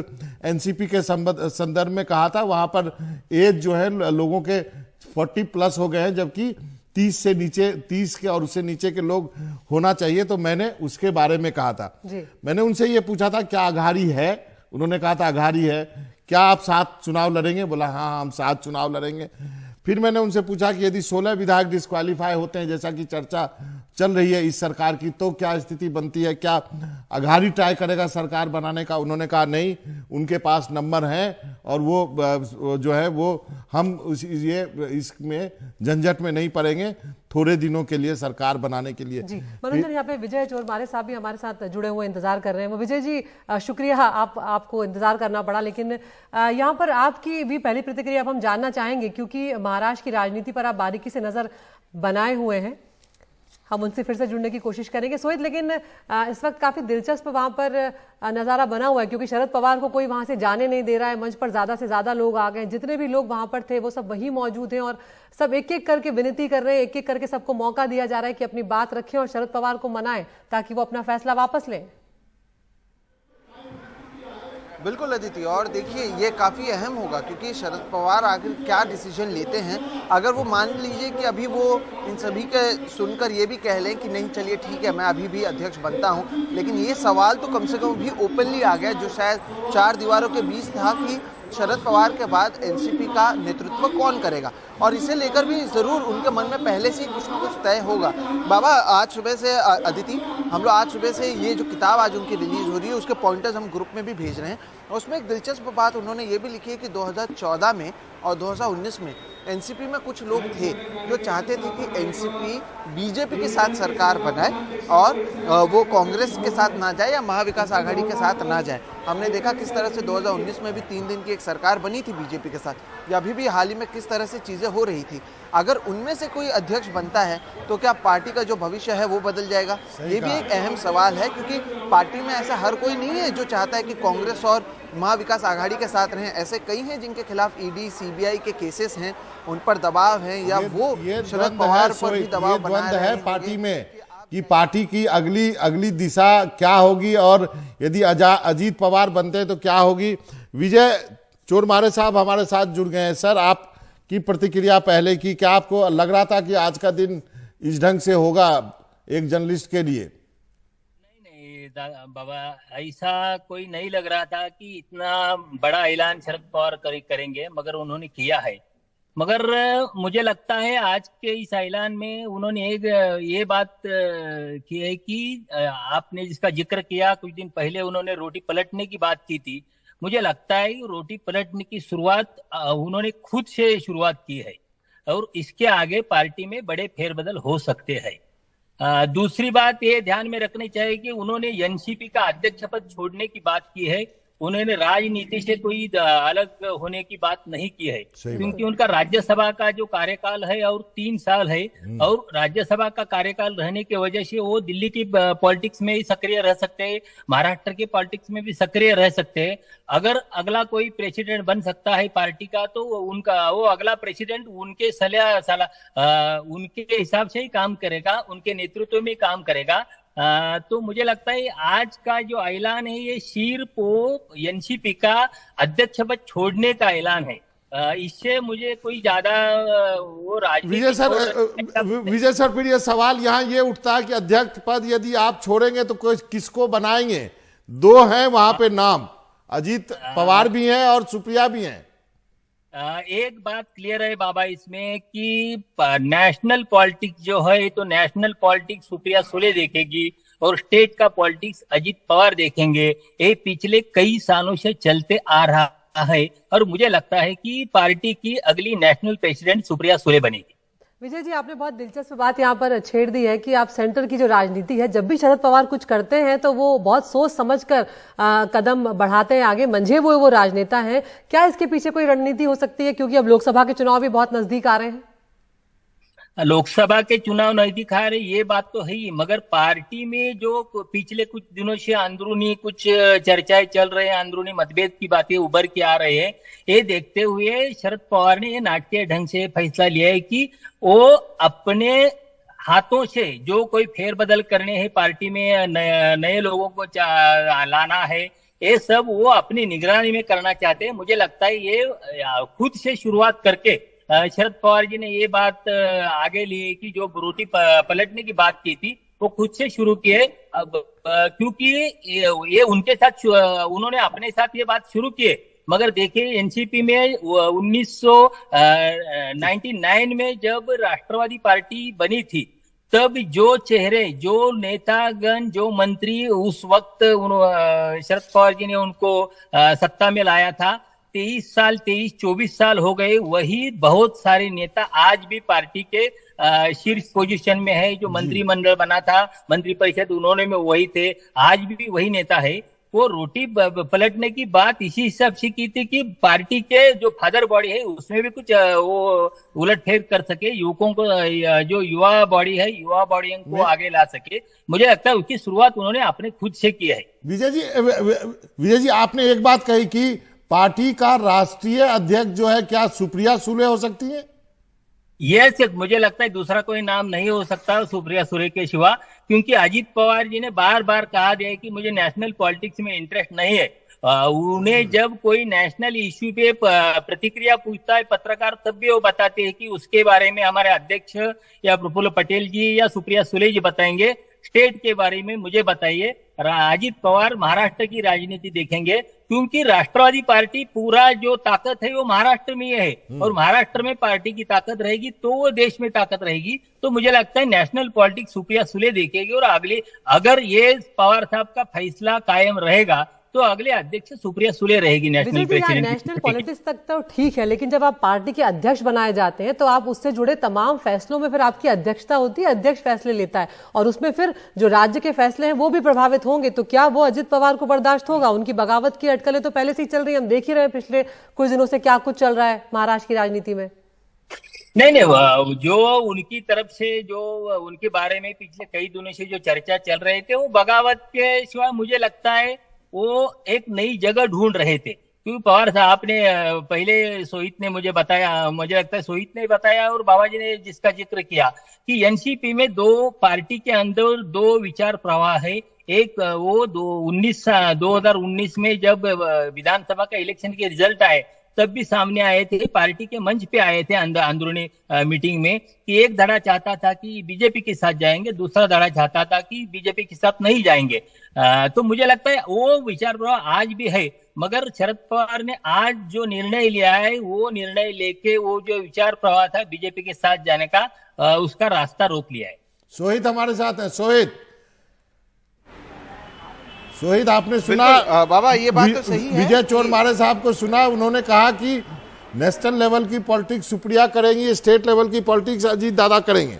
एनसीपी के संदर्भ में कहा था। वहां पर एज जो है लोगों के 40 प्लस हो गए हैं, जबकि 30 से नीचे, 30 के और उससे नीचे के लोग होना चाहिए, तो मैंने उसके बारे में कहा था। मैंने उनसे ये पूछा था क्या अघाड़ी है, उन्होंने कहा था अघाड़ी है। क्या आप 7 चुनाव लड़ेंगे, बोला हाँ हम 7 चुनाव लड़ेंगे। फिर मैंने उनसे पूछा कि यदि 16 विधायक डिस्क्वालीफाई होते हैं, जैसा कि चर्चा चल रही है इस सरकार की, तो क्या स्थिति बनती है, क्या अघाड़ी ट्राई करेगा सरकार बनाने का। उन्होंने कहा नहीं, उनके पास नंबर हैं और वो जो है वो हम इसमें झंझट में नहीं पड़ेंगे, थोड़े दिनों के लिए सरकार बनाने के लिए। मनोरंजन, यहाँ पे विजय चोरमारे साहब भी हमारे साथ जुड़े हुए इंतजार कर रहे हैं। वो विजय जी, शुक्रिया, आपको इंतजार करना पड़ा, लेकिन यहाँ पर आपकी भी पहली प्रतिक्रिया अब हम जानना चाहेंगे, क्योंकि महाराष्ट्र की राजनीति पर आप बारीकी से नजर बनाए हुए हैं। हम उनसे फिर से जुड़ने की कोशिश करेंगे सोहित, लेकिन इस वक्त काफी दिलचस्प वहां पर नजारा बना हुआ है, क्योंकि शरद पवार को कोई वहां से जाने नहीं दे रहा है। मंच पर ज्यादा से ज्यादा लोग आ गए, जितने भी लोग वहां पर थे वो सब वहीं मौजूद हैं और सब एक एक करके विनती कर रहे हैं, एक एक करके सबको मौका दिया जा रहा है कि अपनी बात रखें और शरद पवार को मनाएं ताकि वो अपना फैसला वापस लें। बिल्कुल अदिति, और देखिए ये काफ़ी अहम होगा, क्योंकि शरद पवार आखिर क्या डिसीजन लेते हैं। अगर वो मान लीजिए कि अभी वो इन सभी के सुनकर ये भी कह लें कि नहीं चलिए ठीक है मैं अभी भी अध्यक्ष बनता हूं, लेकिन ये सवाल तो कम से कम भी ओपनली आ गया, जो शायद 4 दीवारों के बीच था कि शरद पवार के बाद एनसीपी का नेतृत्व कौन करेगा, और इसे लेकर भी जरूर उनके मन में पहले से ही कुछ ना कुछ तय होगा। बाबा, आज सुबह से अदिति, हम लोग आज सुबह से ये जो किताब आज उनकी रिलीज हो रही है उसके पॉइंटर्स हम ग्रुप में भी भेज रहे हैं, और उसमें एक दिलचस्प बात उन्होंने ये भी लिखी है कि 2014 में और 2019 में एनसीपी में कुछ लोग थे जो चाहते थे कि एनसीपी बीजेपी के साथ सरकार बनाए और वो कांग्रेस के साथ ना जाए या महाविकास आघाड़ी के साथ ना जाए। हमने देखा किस तरह से 2019 में भी 3 दिन की एक सरकार बनी थी बीजेपी के साथ, या अभी भी हाल ही में किस तरह से चीज़ें हो रही थी। अगर उनमें से कोई अध्यक्ष बनता है तो क्या पार्टी का जो भविष्य है वो बदल जाएगा, ये भी एक अहम सवाल है, क्योंकि पार्टी में ऐसा हर कोई नहीं है जो चाहता है कि कांग्रेस और महाविकास आघाड़ी के साथ रहें। ऐसे कई हैं जिनके खिलाफ ईडी सीबीआई के केसेस हैं, उन पर दबाव है, या वो शरद पवार पर भी दबाव बना रहे हैं पार्टी में कि पार्टी की अगली दिशा क्या होगी, और यदि अजीत पवार बनते हैं तो क्या होगी। विजय चोरमारे साहब हमारे साथ जुड़ गए हैं। सर, आपकी प्रतिक्रिया पहले की, क्या आपको लग रहा था कि आज का दिन इस ढंग से होगा एक जर्नलिस्ट के लिए? बाबा, ऐसा कोई नहीं लग रहा था कि इतना बड़ा ऐलान शरद पवार करेंगे, मगर उन्होंने किया है। मगर मुझे लगता है आज के इस ऐलान में उन्होंने एक ये बात की है कि आपने जिसका जिक्र किया कुछ दिन पहले, उन्होंने रोटी पलटने की बात की थी। मुझे लगता है रोटी पलटने की शुरुआत उन्होंने खुद से शुरुआत की है, और इसके आगे पार्टी में बड़े फेरबदल हो सकते हैं। दूसरी बात ये ध्यान में रखनी चाहिए कि उन्होंने एनसीपी का अध्यक्ष पद छोड़ने की बात की है, उन्होंने राजनीति से कोई अलग होने की बात नहीं की है, क्योंकि उनका राज्यसभा का जो कार्यकाल है और 3 साल है, और राज्यसभा का कार्यकाल रहने की वजह से वो दिल्ली की पॉलिटिक्स में ही सक्रिय रह सकते हैं, महाराष्ट्र के पॉलिटिक्स में भी सक्रिय रह सकते हैं। अगर अगला कोई प्रेसिडेंट बन सकता है पार्टी का, तो उनका वो अगला प्रेसिडेंट उनके उनके हिसाब से ही काम करेगा, उनके नेतृत्व में काम करेगा। तो मुझे लगता है आज का जो ऐलान है ये सिर्फ एनसीपी का अध्यक्ष पद छोड़ने का ऐलान है, इससे मुझे कोई ज्यादा वो राजनीति। विजय सर, फिर ये सवाल यहाँ ये उठता है कि अध्यक्ष पद यदि आप छोड़ेंगे तो किसको बनाएंगे? 2 हैं वहां पे नाम, अजीत पवार भी हैं और सुप्रिया भी हैं। एक बात क्लियर है बाबा इसमें कि नेशनल पॉलिटिक्स जो है तो नेशनल पॉलिटिक्स सुप्रिया सुले देखेगी और स्टेट का पॉलिटिक्स अजीत पवार देखेंगे। ये पिछले कई सालों से चलते आ रहा है, और मुझे लगता है कि पार्टी की अगली नेशनल प्रेसिडेंट सुप्रिया सुले बनेगी। विजय जी, आपने बहुत दिलचस्प बात यहाँ पर छेड़ दी है कि आप सेंटर की जो राजनीति है, जब भी शरद पवार कुछ करते हैं तो वो बहुत सोच समझकर कदम बढ़ाते हैं आगे, मंझे वो राजनेता हैं। क्या इसके पीछे कोई रणनीति हो सकती है, क्योंकि अब लोकसभा के चुनाव भी बहुत नजदीक आ रहे हैं? लोकसभा के चुनाव नजदीक आ रहे, ये बात तो है ही, मगर पार्टी में जो पिछले कुछ दिनों से अंदरूनी कुछ चर्चाएं चल रहे हैं, अंदरूनी मतभेद की बातें उभर के आ रहे हैं, ये देखते हुए शरद पवार ने ये नाट्य ढंग से फैसला लिया है कि वो अपने हाथों से जो कोई फेरबदल करने हैं, पार्टी में नए लोगों को लाना है, ये सब वो अपनी निगरानी में करना चाहते हैं। मुझे लगता है ये खुद से शुरुआत करके शरद पवार जी ने ये बात आगे ली कि जो रोटी पलटने की बात की थी वो खुद से शुरू किए, क्योंकि ये उनके साथ उन्होंने अपने साथ ये बात शुरू किए। मगर देखिए एनसीपी में 1999 में जब राष्ट्रवादी पार्टी बनी थी, तब जो चेहरे, जो नेतागण, जो मंत्री उस वक्त शरद पवार जी ने उनको सत्ता में लाया था, 23-24 साल हो गए, वही बहुत सारे नेता आज भी पार्टी के शीर्ष पोजीशन में है। जो मंत्रिमंडल बना था, मंत्रिपरिषद, उन्होंने में वही थे, आज भी वही नेता है। वो रोटी पलटने की बात इसी हिसाब से की थी कि पार्टी के जो फादर बॉडी है उसमें भी कुछ वो उलटफेर कर सके, युवकों को, जो युवा बॉडी है, युवा बॉडी को आगे ला सके। मुझे लगता है उसकी शुरुआत उन्होंने अपने खुद से की है। विजय जी, आपने एक बात कही कि पार्टी का राष्ट्रीय अध्यक्ष जो है, क्या सुप्रिया सुले हो सकती है? ये सिर्फ मुझे लगता है दूसरा कोई नाम नहीं हो सकता सुप्रिया सुले के सिवा, क्योंकि अजीत पवार जी ने बार बार कहा दिया कि मुझे नेशनल पॉलिटिक्स में इंटरेस्ट नहीं है। उन्हें जब कोई नेशनल इश्यू पे प्रतिक्रिया पूछता है पत्रकार, तब भी वो बताते हैं कि उसके बारे में हमारे अध्यक्ष या प्रफुल्ल पटेल जी या सुप्रिया सुले जी बताएंगे, स्टेट के बारे में मुझे बताइए। अजीत पवार महाराष्ट्र की राजनीति देखेंगे, क्योंकि राष्ट्रवादी पार्टी पूरा जो ताकत है वो महाराष्ट्र में है, और महाराष्ट्र में पार्टी की ताकत रहेगी तो वो देश में ताकत रहेगी। तो मुझे लगता है नेशनल पॉलिटिक्स सुप्रिया सुले देखेगी, और अगर ये पवार साहब का फैसला कायम रहेगा तो अगले अध्यक्ष सुप्रिया सुले रहेगी नेशनल प्रेसिडेंट। नेशनल पॉलिटिक्स तक तो ठीक है, लेकिन जब आप पार्टी के अध्यक्ष बनाए जाते हैं तो आप उससे जुड़े तमाम फैसलों में फिर आपकी अध्यक्षता होती है, अध्यक्ष फैसले लेता है, और उसमें फिर जो राज्य के फैसले हैं वो भी प्रभावित होंगे। तो क्या वो अजित पवार को बर्दाश्त होगा? उनकी बगावत की अटकलें तो पहले से ही चल रही है, हम देख ही रहे हैं पिछले कुछ दिनों से क्या कुछ चल रहा है महाराष्ट्र की राजनीति में। नहीं, जो उनकी तरफ से, जो उनके बारे में पिछले कई दिनों से जो चर्चा चल रहे थे, वो बगावत के सिवा मुझे लगता है वो एक नई जगह ढूंढ रहे थे। क्योंकि पवार साहब ने पहले सोहित ने मुझे बताया, मुझे लगता है सोहित ने बताया और बाबा जी ने जिसका जिक्र किया कि एनसीपी में दो पार्टी के अंदर दो विचार प्रवाह है। एक वो 2019 में जब विधानसभा का इलेक्शन के रिजल्ट आए तब भी सामने आए थे, पार्टी के मंच पे आए थे अंदरूनी मीटिंग में, कि एक धड़ा चाहता था कि बीजेपी के साथ जाएंगे, दूसरा धड़ा चाहता था कि बीजेपी के साथ नहीं जाएंगे। तो मुझे लगता है वो विचार प्रवाह आज भी है, मगर शरद पवार ने आज जो निर्णय लिया है वो निर्णय लेके वो जो विचार प्रवाह था बीजेपी के साथ जाने का, उसका रास्ता रोक लिया है। सोहित हमारे साथ है। सोहित, आपने सुना बाबा, ये बात तो सही है, विजय चोरमारे साहब को सुना, उन्होंने कहा कि नेशनल लेवल की पॉलिटिक्स सुप्रिया करेंगी, स्टेट लेवल की पॉलिटिक्स अजीत दादा करेंगे।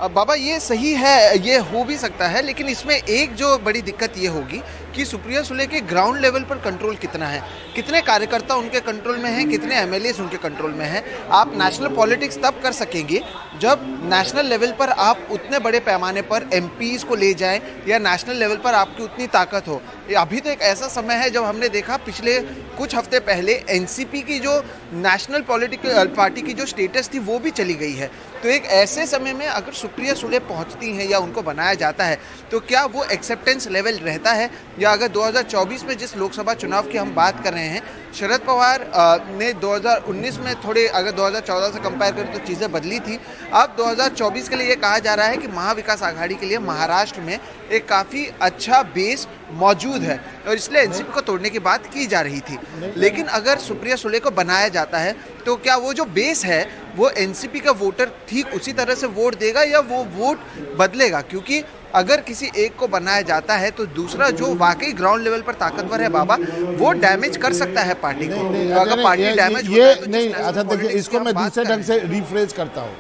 बाबा ये सही है, ये हो भी सकता है, लेकिन इसमें एक जो बड़ी दिक्कत ये होगी कि सुप्रिया सुले के ग्राउंड लेवल पर कंट्रोल कितना है, कितने कार्यकर्ता उनके कंट्रोल में हैं, कितने एमएलए उनके कंट्रोल में हैं। आप नेशनल पॉलिटिक्स तब कर सकेंगे जब नेशनल लेवल पर आप उतने बड़े पैमाने पर एमपीज को ले जाएं, या नेशनल लेवल पर आपकी उतनी ताकत हो। अभी तो एक ऐसा समय है जब हमने देखा पिछले कुछ हफ्ते पहले एनसीपी की जो नेशनल पॉलिटिकल पार्टी की जो स्टेटस थी वो भी चली गई है। तो एक ऐसे समय में अगर सुप्रिया सुले पहुंचती हैं या उनको बनाया जाता है तो क्या वो एक्सेप्टेंस लेवल रहता है, या अगर 2024 में जिस लोकसभा चुनाव की हम बात कर रहे हैं, शरद पवार ने 2019 में थोड़े, अगर 2014 से कंपेयर करें तो चीज़ें बदली थी। अब 2024 के लिए ये कहा जा रहा है कि महाविकास आघाड़ी के लिए महाराष्ट्र में एक काफ़ी अच्छा बेस मौजूद है, और इसलिए एनसीपी को तोड़ने की बात की जा रही थी। लेकिन अगर सुप्रिया सुले को बनाया जाता है तो क्या वो जो बेस है वो एनसीपी का वोटर ठीक उसी तरह से वोट देगा या वो वोट बदलेगा? क्योंकि अगर किसी एक को बनाया जाता है तो दूसरा जो वाकई ग्राउंड लेवल पर ताकतवर है बाबा, वो डैमेज कर सकता है पार्टी को। अगर पार्टी डैमेज होता है तो नहीं, अच्छा देखिए, इसको मैं दूसरे ढंग से रिफ्रेज करता हूँ।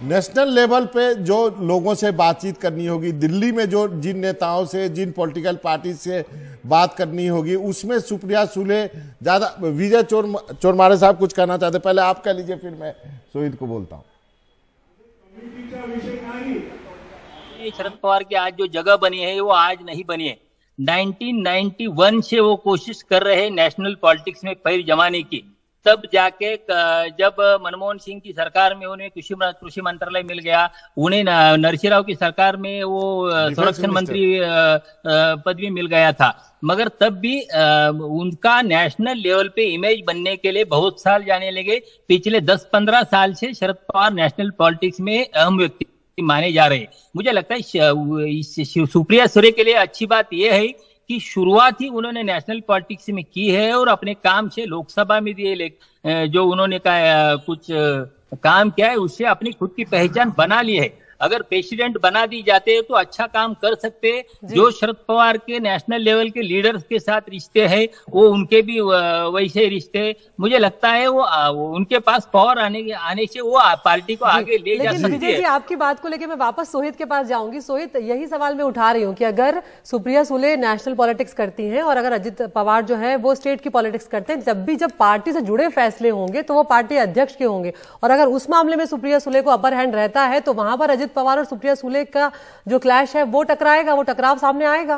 नेशनल लेवल पे जो लोगों से बातचीत करनी होगी, दिल्ली में जो जिन नेताओं से, जिन पॉलिटिकल पार्टी से बात करनी होगी, उसमें सुप्रिया सुले ज्यादा। विजय चोरमारे साहब कुछ कहना चाहते, पहले आप कह लीजिए फिर मैं सोहित को बोलता हूं। शरद पवार की आज जो जगह बनी है वो आज नहीं बनी है। 1991 से वो कोशिश कर रहे हैं नेशनल पॉलिटिक्स में पैर जमाने की। तब जाके जब मनमोहन सिंह की सरकार में उन्हें कृषि मंत्रालय मिल गया, उन्हें नरसिंह राव की सरकार में वो संरक्षण मंत्री पदवी मिल गया था, मगर तब भी उनका नेशनल लेवल पे इमेज बनने के लिए बहुत साल जाने लगे। पिछले 10-15 साल से शरद पवार नेशनल पॉलिटिक्स में अहम व्यक्ति माने जा रहे हैं। मुझे लगता है सुप्रिया सुले के लिए अच्छी बात यह है कि शुरुआत ही उन्होंने नेशनल पॉलिटिक्स में की है और अपने काम से लोकसभा में दिए जो उन्होंने कुछ काम किया है उससे अपनी खुद की पहचान बना ली है। अगर प्रेसिडेंट बना दी जाते तो अच्छा काम कर सकते। जो शरद पवार के नेशनल लेवल के लीडर्स के साथ रिश्ते हैं वो उनके भी वैसे रिश्ते, मुझे लगता है वो उनके पास पावर आने से वो पार्टी को आगे ले जा सकती है। विजय जी, आपकी बात को लेकर मैं वापस सोहित के पास जाऊंगी। सोहित, यही सवाल मैं उठा रही हूँ कि अगर सुप्रिया सुले नेशनल पॉलिटिक्स करती हैं और अगर अजित पवार जो है वो स्टेट की पॉलिटिक्स करते हैं, जब पार्टी से जुड़े फैसले होंगे तो वो पार्टी अध्यक्ष के होंगे, और अगर उस मामले में सुप्रिया सुले को अपर हैंड रहता है तो वहां पर अजित पवार और सुप्रिया सुले का जो क्लैश है वो टकराएगा, वो टकराव सामने आएगा।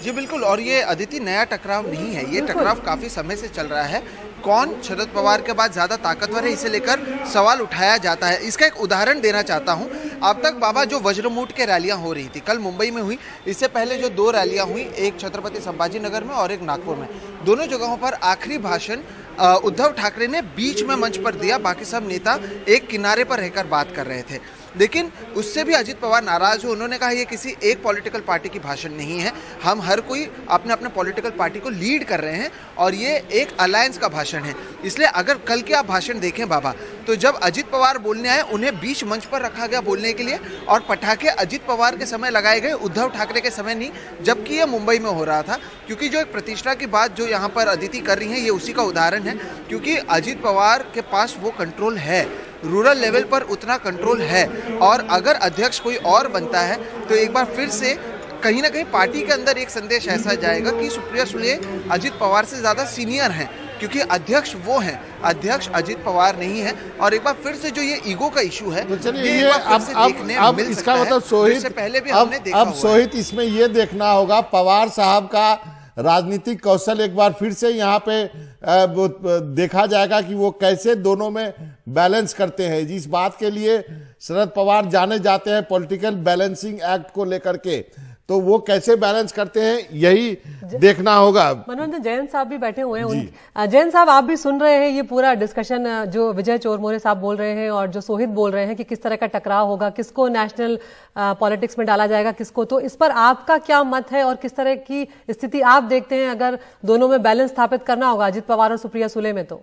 जी बिल्कुल, और ये अदिति नया टकराव नहीं है, ये टकराव काफी समय से चल रहा है। कौन शरद पवार के बाद ज्यादा ताकतवर है, इसे लेकर सवाल उठाया जाता है। इसका एक उदाहरण देना चाहता हूं। अब तक बाबा जो वज्रमूठ के रैलियां हो रही थी, कल मुंबई में हुई, इससे पहले जो 2 रैलियां हुई, एक छत्रपति संभाजी नगर में और एक नागपुर में, दोनों जगहों पर आखिरी भाषण उद्धव ठाकरे ने बीच में मंच पर दिया, बाकी सब नेता एक किनारे पर रहकर बात कर रहे थे। लेकिन उससे भी अजित पवार नाराज हो। उन्होंने कहा ये किसी एक पॉलिटिकल पार्टी की भाषण नहीं है, हम हर कोई अपने अपने पॉलिटिकल पार्टी को लीड कर रहे हैं और ये एक अलायंस का भाषण है। इसलिए अगर कल के आप भाषण देखें बाबा, तो जब अजित पवार बोलने आए उन्हें बीच मंच पर रखा गया बोलने के लिए, और पटाखे अजित पवार के समय लगाए गए, उद्धव ठाकरे के समय नहीं, जबकि ये मुंबई में हो रहा था। क्योंकि जो एक प्रतिष्ठा की बात जो यहाँ पर अदिति कर रही है, ये उसी का उदाहरण है। क्योंकि अजित पवार के पास वो कंट्रोल है, रूरल लेवल पर उतना कंट्रोल है, और अगर अध्यक्ष कोई और बनता है तो एक बार फिर से कहीं ना कहीं पार्टी के अंदर एक संदेश ऐसा जाएगा कि सुप्रिया सुले अजित पवार से ज़्यादा सीनियर हैं, क्योंकि अध्यक्ष वो हैं, अध्यक्ष अजित पवार नहीं है। और एक बार फिर से जो ये ईगो का इशू है, तो चलिए ये अब इसका मतलब सोहित, पहले भी हमने देखा अब सोहित इसमें ये देखना होगा पवार साहब का राजनीतिक कौशल एक बार फिर से यहाँ पे देखा जाएगा कि वो कैसे दोनों में बैलेंस करते हैं। जिस बात के लिए शरद पवार जाने जाते हैं पॉलिटिकल बैलेंसिंग एक्ट को लेकर के, तो वो कैसे बैलेंस करते हैं यही देखना होगा। मनोरंजन जयंत साहब भी बैठे हुए हैं। जयंत साहब, आप भी सुन रहे हैं ये पूरा डिस्कशन जो विजय चोरमोरे साहब बोल रहे हैं और जो सोहित बोल रहे हैं कि किस तरह का टकराव होगा, किसको नेशनल पॉलिटिक्स में डाला जाएगा, किसको। तो इस पर आपका क्या मत है और किस तरह की स्थिति आप देखते हैं अगर दोनों में बैलेंस स्थापित करना होगा, अजित पवार और सुप्रिया सुले में? तो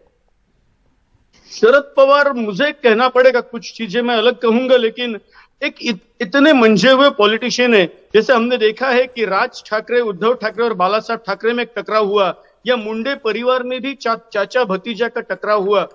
शरद पवार, मुझे कहना पड़ेगा, कुछ चीजें मैं अलग कहूंगा, लेकिन एक इतने मंझे हुए पॉलिटिशियन है। जैसे हमने देखा है कि राज ठाकरे, उद्धव ठाकरे और बाला साहब ठाकरे में एक टकराव हुआ, या मुंडे परिवार में भी चाचा भतीजा का टकराव हुआ।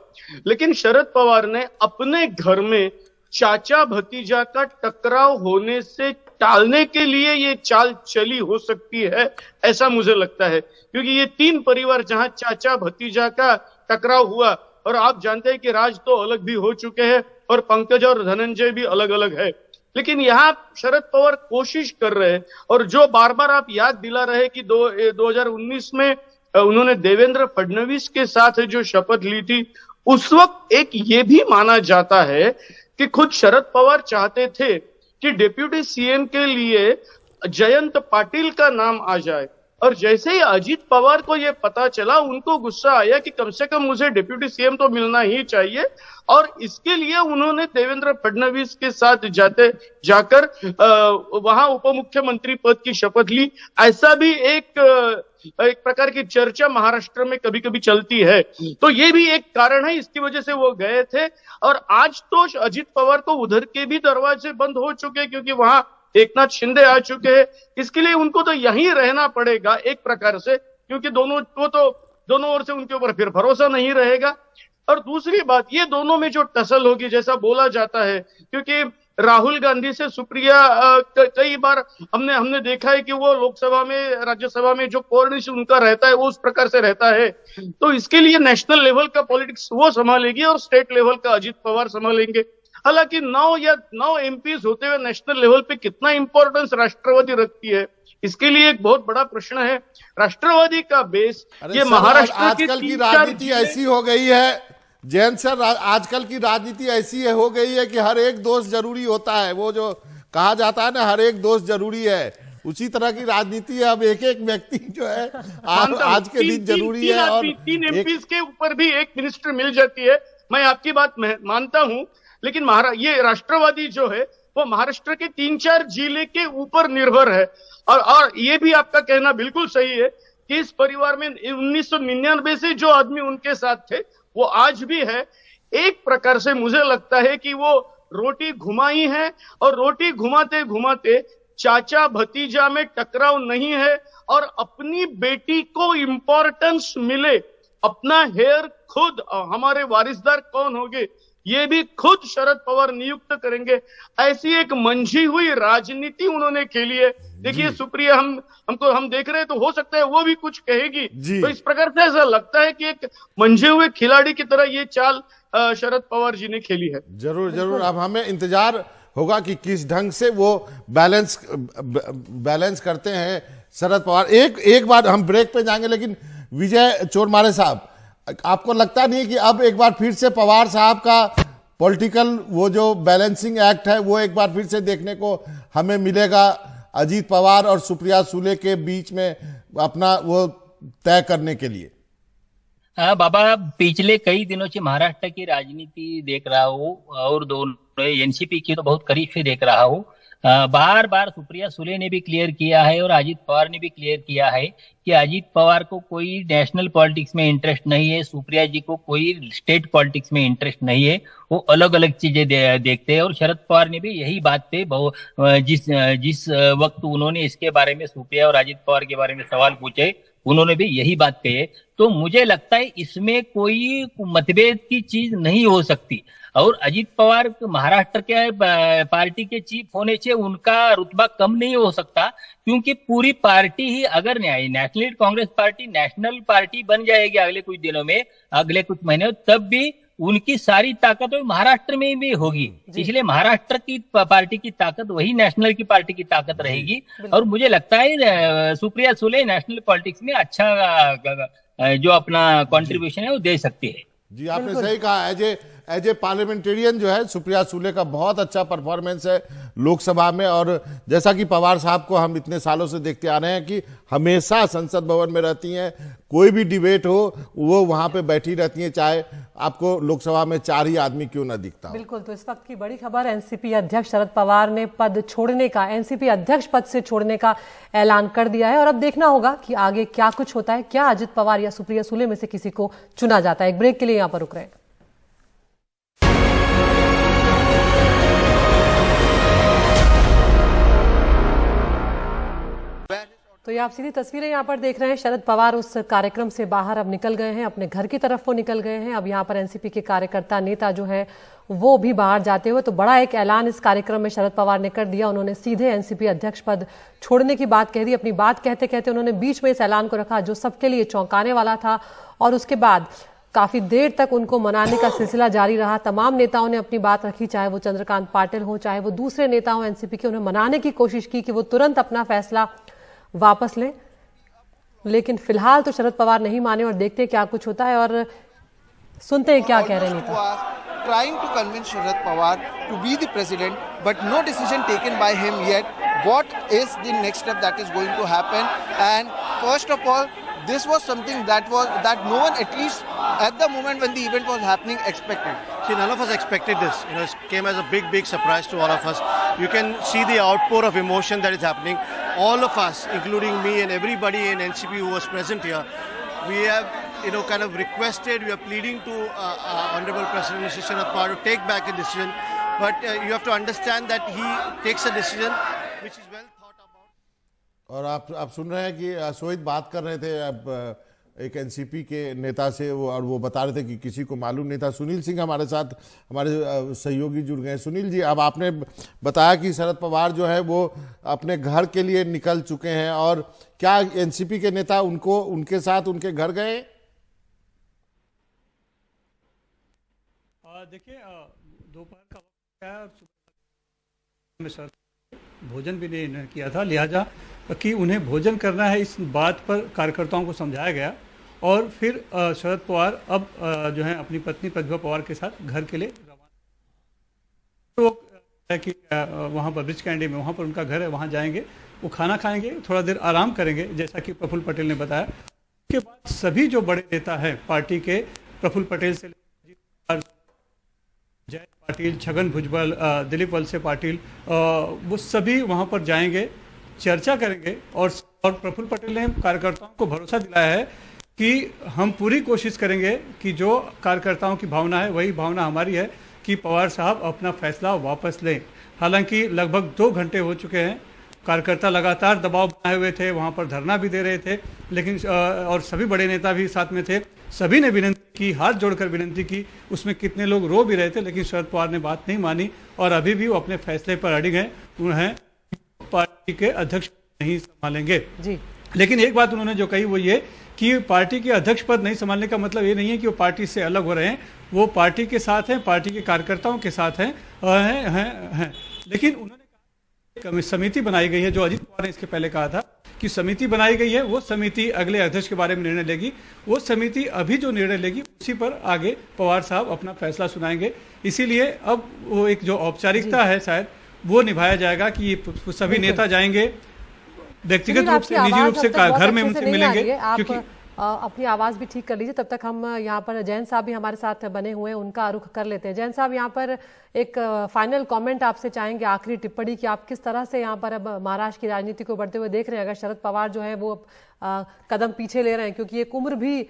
लेकिन शरद पवार ने अपने घर में चाचा भतीजा का टकराव होने से टालने के लिए ये चाल चली हो सकती है, ऐसा मुझे लगता है। क्योंकि ये 3 परिवार जहां चाचा भतीजा का टकराव हुआ, और आप जानते हैं कि राज तो अलग भी हो चुके हैं और पंकज और धनंजय भी अलग अलग है। लेकिन यहाँ शरद पवार कोशिश कर रहे हैं, और जो बार बार आप याद दिला रहे कि 2019 में उन्होंने देवेंद्र फडणवीस के साथ जो शपथ ली थी, उस वक्त एक ये भी माना जाता है कि खुद शरद पवार चाहते थे कि डिप्यूटी सीएम के लिए जयंत पाटिल का नाम आ जाए। और जैसे ही अजित पवार को यह पता चला, उनको गुस्सा आया कि कम से कम मुझे डिप्यूटी सीएम तो मिलना ही चाहिए, और इसके लिए उन्होंने देवेंद्र फडणवीस के साथ जाकर वहां उप मुख्यमंत्री पद की शपथ ली। ऐसा भी एक प्रकार की चर्चा महाराष्ट्र में कभी कभी चलती है। तो ये भी एक कारण है, इसकी वजह से वो गए थे। और आज तो अजित पवार को उधर के भी दरवाजे बंद हो चुके, क्योंकि वहां एकनाथ शिंदे आ चुके हैं। इसके लिए उनको तो यहीं रहना पड़ेगा एक प्रकार से, क्योंकि दोनों ओर से उनके ऊपर फिर भरोसा नहीं रहेगा। और दूसरी बात, ये दोनों में जो टसल होगी, जैसा बोला जाता है, क्योंकि राहुल गांधी से सुप्रिया कई बार हमने देखा है कि वो लोकसभा में, राज्यसभा में जो कोऑर्डिनेशन उनका रहता है वो उस प्रकार से रहता है। तो इसके लिए नेशनल लेवल का पॉलिटिक्स वो संभालेगी और स्टेट लेवल का अजित पवार संभालेंगे। हालांकि 9 एमपीज होते हुए नेशनल लेवल पे कितना इंपॉर्टेंस राष्ट्रवादी रखती है, इसके लिए एक बहुत बड़ा प्रश्न है। राष्ट्रवादी का बेस ये महाराष्ट्र आजकल की राजनीति ऐसी हो गई है जयंत सर, आजकल की राजनीति ऐसी हो गई है कि हर एक दोस्त जरूरी होता है। वो जो कहा जाता है ना, हर एक दोस्त जरूरी है, उसी तरह की राजनीति है। अब एक एक व्यक्ति जो है आज के दिन जरूरी है। और 3 एमपीज के ऊपर भी एक मिनिस्टर मिल जाती है, मैं आपकी बात मानता हूं, लेकिन ये राष्ट्रवादी जो है वो महाराष्ट्र के 3-4 जिले के ऊपर निर्भर है। और ये भी आपका कहना बिल्कुल सही है कि इस परिवार में 1999 से जो आदमी उनके साथ थे वो आज भी है। एक प्रकार से मुझे लगता है कि वो रोटी घुमाई है, और रोटी घुमाते घुमाते चाचा भतीजा में टकराव नहीं है, और अपनी बेटी को इंपॉर्टेंस मिले, अपना हेयर खुद, हमारे वारिसदार कौन होंगे ये भी खुद शरद पवार नियुक्त करेंगे, ऐसी एक मंझी हुई राजनीति उन्होंने खेली है। देखिए सुप्रिया, हम देख रहे हैं, तो हो सकता है वो भी कुछ कहेगी। तो इस प्रकार से ऐसा लगता है कि एक मंझे हुए खिलाड़ी की तरह ये चाल शरद पवार जी ने खेली है। जरूर जरूर, अब हमें इंतजार होगा कि किस ढंग से वो बैलेंस करते हैं शरद पवार। एक बार हम ब्रेक पे जाएंगे, लेकिन विजय चोरमारे साहब, आपको लगता नहीं कि अब एक बार फिर से पवार साहब का पॉलिटिकल वो जो बैलेंसिंग एक्ट है वो एक बार फिर से देखने को हमें मिलेगा, अजीत पवार और सुप्रिया सुले के बीच में अपना वो तय करने के लिए? हाँ बाबा, पिछले कई दिनों से महाराष्ट्र की राजनीति देख रहा हूँ, और दोनों एनसीपी की तो बहुत करीब से देख रहा हूँ। बार बार सुप्रिया सुले ने भी क्लियर किया है और अजीत पवार ने भी क्लियर किया है कि अजीत पवार को कोई नेशनल पॉलिटिक्स में इंटरेस्ट नहीं है, सुप्रिया जी को कोई स्टेट पॉलिटिक्स में इंटरेस्ट नहीं है, वो अलग अलग चीजें देखते हैं। और शरद पवार ने भी यही बात पे जिस वक्त उन्होंने इसके बारे में, सुप्रिया और अजीत पवार के बारे में सवाल पूछे, उन्होंने भी यही बात कही है। तो मुझे लगता है इसमें कोई मतभेद की चीज नहीं हो सकती। और अजीत पवार महाराष्ट्र के पार्टी के चीफ होने से उनका रुतबा कम नहीं हो सकता, क्योंकि पूरी पार्टी ही अगर national Congress party national party बन जाएगी अगले कुछ दिनों में, अगले कुछ महीनों, तब भी उनकी सारी ताकत महाराष्ट्र में भी होगी। इसलिए महाराष्ट्र की पार्टी की ताकत वही नेशनल की पार्टी की ताकत रहेगी। और मुझे लगता है सुप्रिया सुले नेशनल पॉलिटिक्स में अच्छा जो अपना कंट्रीब्यूशन है वो दे सकती है। जी, आपने सही कहा। एज ए पार्लियामेंटेरियन जो है सुप्रिया सुले का बहुत अच्छा परफॉर्मेंस है लोकसभा में, और जैसा कि पवार साहब को हम इतने सालों से देखते आ रहे हैं कि हमेशा संसद भवन में रहती हैं, कोई भी डिबेट हो वो वहां पे बैठी रहती हैं, चाहे आपको लोकसभा में 4 ही आदमी क्यों ना दिखता हो। बिल्कुल। तो इस वक्त की बड़ी खबर, एनसीपी अध्यक्ष शरद पवार ने पद छोड़ने का, एनसीपी अध्यक्ष पद से छोड़ने का ऐलान कर दिया है, और अब देखना होगा कि आगे क्या कुछ होता है, क्या अजित पवार या सुप्रिया सुले में से किसी को चुना जाता है। एक ब्रेक के लिए यहां पर रुक रहे हैं। तो ये आप सीधी तस्वीरें यहाँ पर देख रहे हैं। शरद पवार उस कार्यक्रम से बाहर अब निकल गए हैं, अपने घर की तरफ वो निकल गए हैं। अब यहाँ पर एनसीपी के कार्यकर्ता नेता जो है वो भी बाहर जाते हुए, तो बड़ा एक ऐलान इस कार्यक्रम में शरद पवार ने कर दिया। उन्होंने सीधे एनसीपी अध्यक्ष पद छोड़ने की बात कह दी। अपनी बात कहते कहते उन्होंने बीच में इस ऐलान को रखा जो सबके लिए चौंकाने वाला था, और उसके बाद काफी देर तक उनको मनाने का सिलसिला जारी रहा। तमाम नेताओं ने अपनी बात रखी, चाहे वो चंद्रकांत पाटिल हो, चाहे वो दूसरे नेता हो एनसीपी के, उन्हें मनाने की कोशिश की कि वो तुरंत अपना फैसला वापस लें। लेकिन फिलहाल तो शरद पवार नहीं माने, और देखते क्या कुछ होता है और सुनते हैं क्या कह रहे हैं नेता। Trying to convince Sharad Pawar to be the president, but no decision taken by him yet. What is the next step that is going to happen? And first of all, this was something that no one, at least at the moment when the event was happening, expected. See, none of us expected this. It came as a big surprise to all of us. You can see the outpour of emotion that is happening. All of us, including me and everybody in NCP who was present here, we have, kind of requested, we are pleading to Honorable President Mr. Sharad Pawar to take back a decision. But you have to understand that he takes a decision which is well thought about. और आप सुन रहे हैं कि शोहित बात कर रहे थे अब एक एनसीपी के नेता से, वो बता रहे थे कि किसी को मालूम नहीं था। सुनील सिंह हमारे साथ, हमारे सहयोगी जुड़ गए। सुनील जी, अब आपने बताया कि शरद पवार जो है वो अपने घर के लिए निकल चुके हैं, और क्या एनसीपी के नेता उनके साथ उनके घर गए? देखिए, दोपहर का वक्त है, सुबह में शरद भोजन भी नहीं किया था, लिहाजा कि उन्हें भोजन करना है इस बात पर कार्यकर्ताओं को समझाया गया, और फिर शरद पवार अब जो है अपनी पत्नी प्रतिभा पवार के साथ घर के लिए रवाना। तो कि वहाँ पर ब्रिज कैंडी में, वहाँ पर उनका घर है, वहाँ जाएंगे, वो खाना खाएंगे, थोड़ा देर आराम करेंगे, जैसा कि प्रफुल्ल पटेल ने बताया। उसके बाद सभी जो बड़े नेता हैं पार्टी के, प्रफुल्ल पटेल से जयंत पाटिल, छगन भुजबल, दिलीप वलसे पाटिल, वो सभी वहाँ पर जाएंगे, चर्चा करेंगे, और प्रफुल्ल पटेल ने कार्यकर्ताओं को भरोसा दिलाया है कि हम पूरी कोशिश करेंगे कि जो कार्यकर्ताओं की भावना है वही भावना हमारी है कि पवार साहब अपना फैसला वापस लें। हालांकि लगभग 2 घंटे हो चुके हैं, कार्यकर्ता लगातार दबाव बनाए हुए थे, वहाँ पर धरना भी दे रहे थे, लेकिन और सभी बड़े नेता भी साथ में थे। सभी ने विनती की, हाथ जोड़कर विनती की, उसमें कितने लोग रो भी रहे थे, लेकिन शरद पवार ने बात नहीं मानी, और अभी भी वो अपने फैसले पर अड़िग हैं। उन्हें पार्टी के अध्यक्ष नहीं संभालेंगे जी। लेकिन एक बात उन्होंने जो कही वो ये कि पार्टी के अध्यक्ष पद नहीं संभालने का मतलब ये नहीं है कि वो पार्टी से अलग हो रहे हैं, वो पार्टी के साथ हैं, पार्टी के कार्यकर्ताओं के साथ हैं। लेकिन उन्होंने समिति बनाई गई है, जो अजीत पवार ने इसके पहले कहा था कि समिति बनाई गई है, वो समिति अगले अध्यक्ष के बारे में निर्णय लेगी। वो समिति अभी जो निर्णय लेगी उसी पर आगे पवार साहब अपना फैसला सुनाएंगे। इसीलिए अब वो एक जो औपचारिकता है शायद वो निभाया जाएगा कि सभी नेता जाएंगे, व्यक्तिगत रूप से, निजी रूप से घर में उनसे मिलेंगे। क्योंकि अपनी आवाज भी ठीक कर लीजिए, तब तक हम यहाँ पर जैन साहब भी हमारे साथ बने हुए हैं, उनका रुख कर लेते हैं। जैन साहब, यहाँ पर एक फाइनल कमेंट आपसे चाहेंगे, आखिरी टिप्पणी कि आप किस तरह से यहाँ पर अब महाराष्ट्र की राजनीति को बढ़ते हुए देख रहे हैं। अगर शरद पवार जो है वो कदम पीछे ले रहे हैं, क्योंकि एक उम्र भी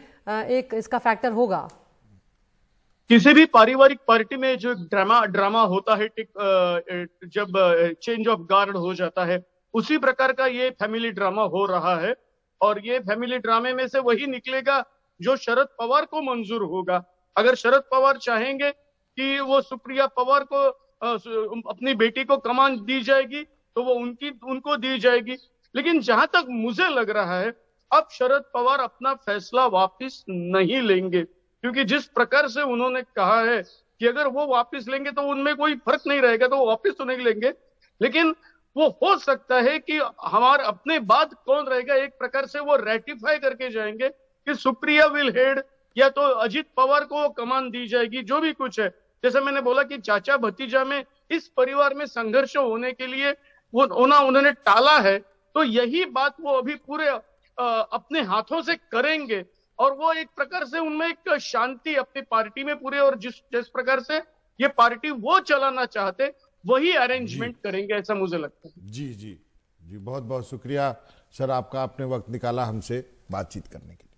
एक इसका फैक्टर होगा। किसी भी पारिवारिक पार्टी में जो ड्रामा होता है, जब चेंज ऑफ गार्ड हो जाता है, उसी प्रकार का ये फैमिली ड्रामा हो रहा है। और ये फैमिली ड्रामे में से वही निकलेगा जो शरद पवार को मंजूर होगा। अगर शरद पवार चाहेंगे कि वो सुप्रिया पवार को अपनी बेटी को कमान दी जाएगी तो वो उनको दी जाएगी। लेकिन जहां तक मुझे लग रहा है, अब शरद पवार अपना फैसला वापस नहीं लेंगे, क्योंकि जिस प्रकार से उन्होंने कहा है कि अगर वो वापस लेंगे तो उनमें कोई फर्क नहीं रहेगा, तो वो वापस तो नहीं लेंगे। लेकिन वो हो सकता है कि हमारे अपने बाद कौन रहेगा, एक प्रकार से वो रेटिफाई करके जाएंगे कि सुप्रिया विल हेड, या तो अजीत पवार को कमान दी जाएगी, जो भी कुछ है। जैसे मैंने बोला कि चाचा भतीजा में, इस परिवार में संघर्ष होने के लिए वो उन्होंने टाला है, तो यही बात वो अभी पूरे अपने हाथों से करेंगे। और वो एक प्रकार से उनमें एक शांति अपनी पार्टी में पूरे, और जिस प्रकार से ये पार्टी वो चलाना चाहते वही अरेंजमेंट करेंगे, ऐसा मुझे लगता है। जी जी जी, बहुत बहुत शुक्रिया सर आपका, आपने वक्त निकाला हमसे बातचीत करने के लिए।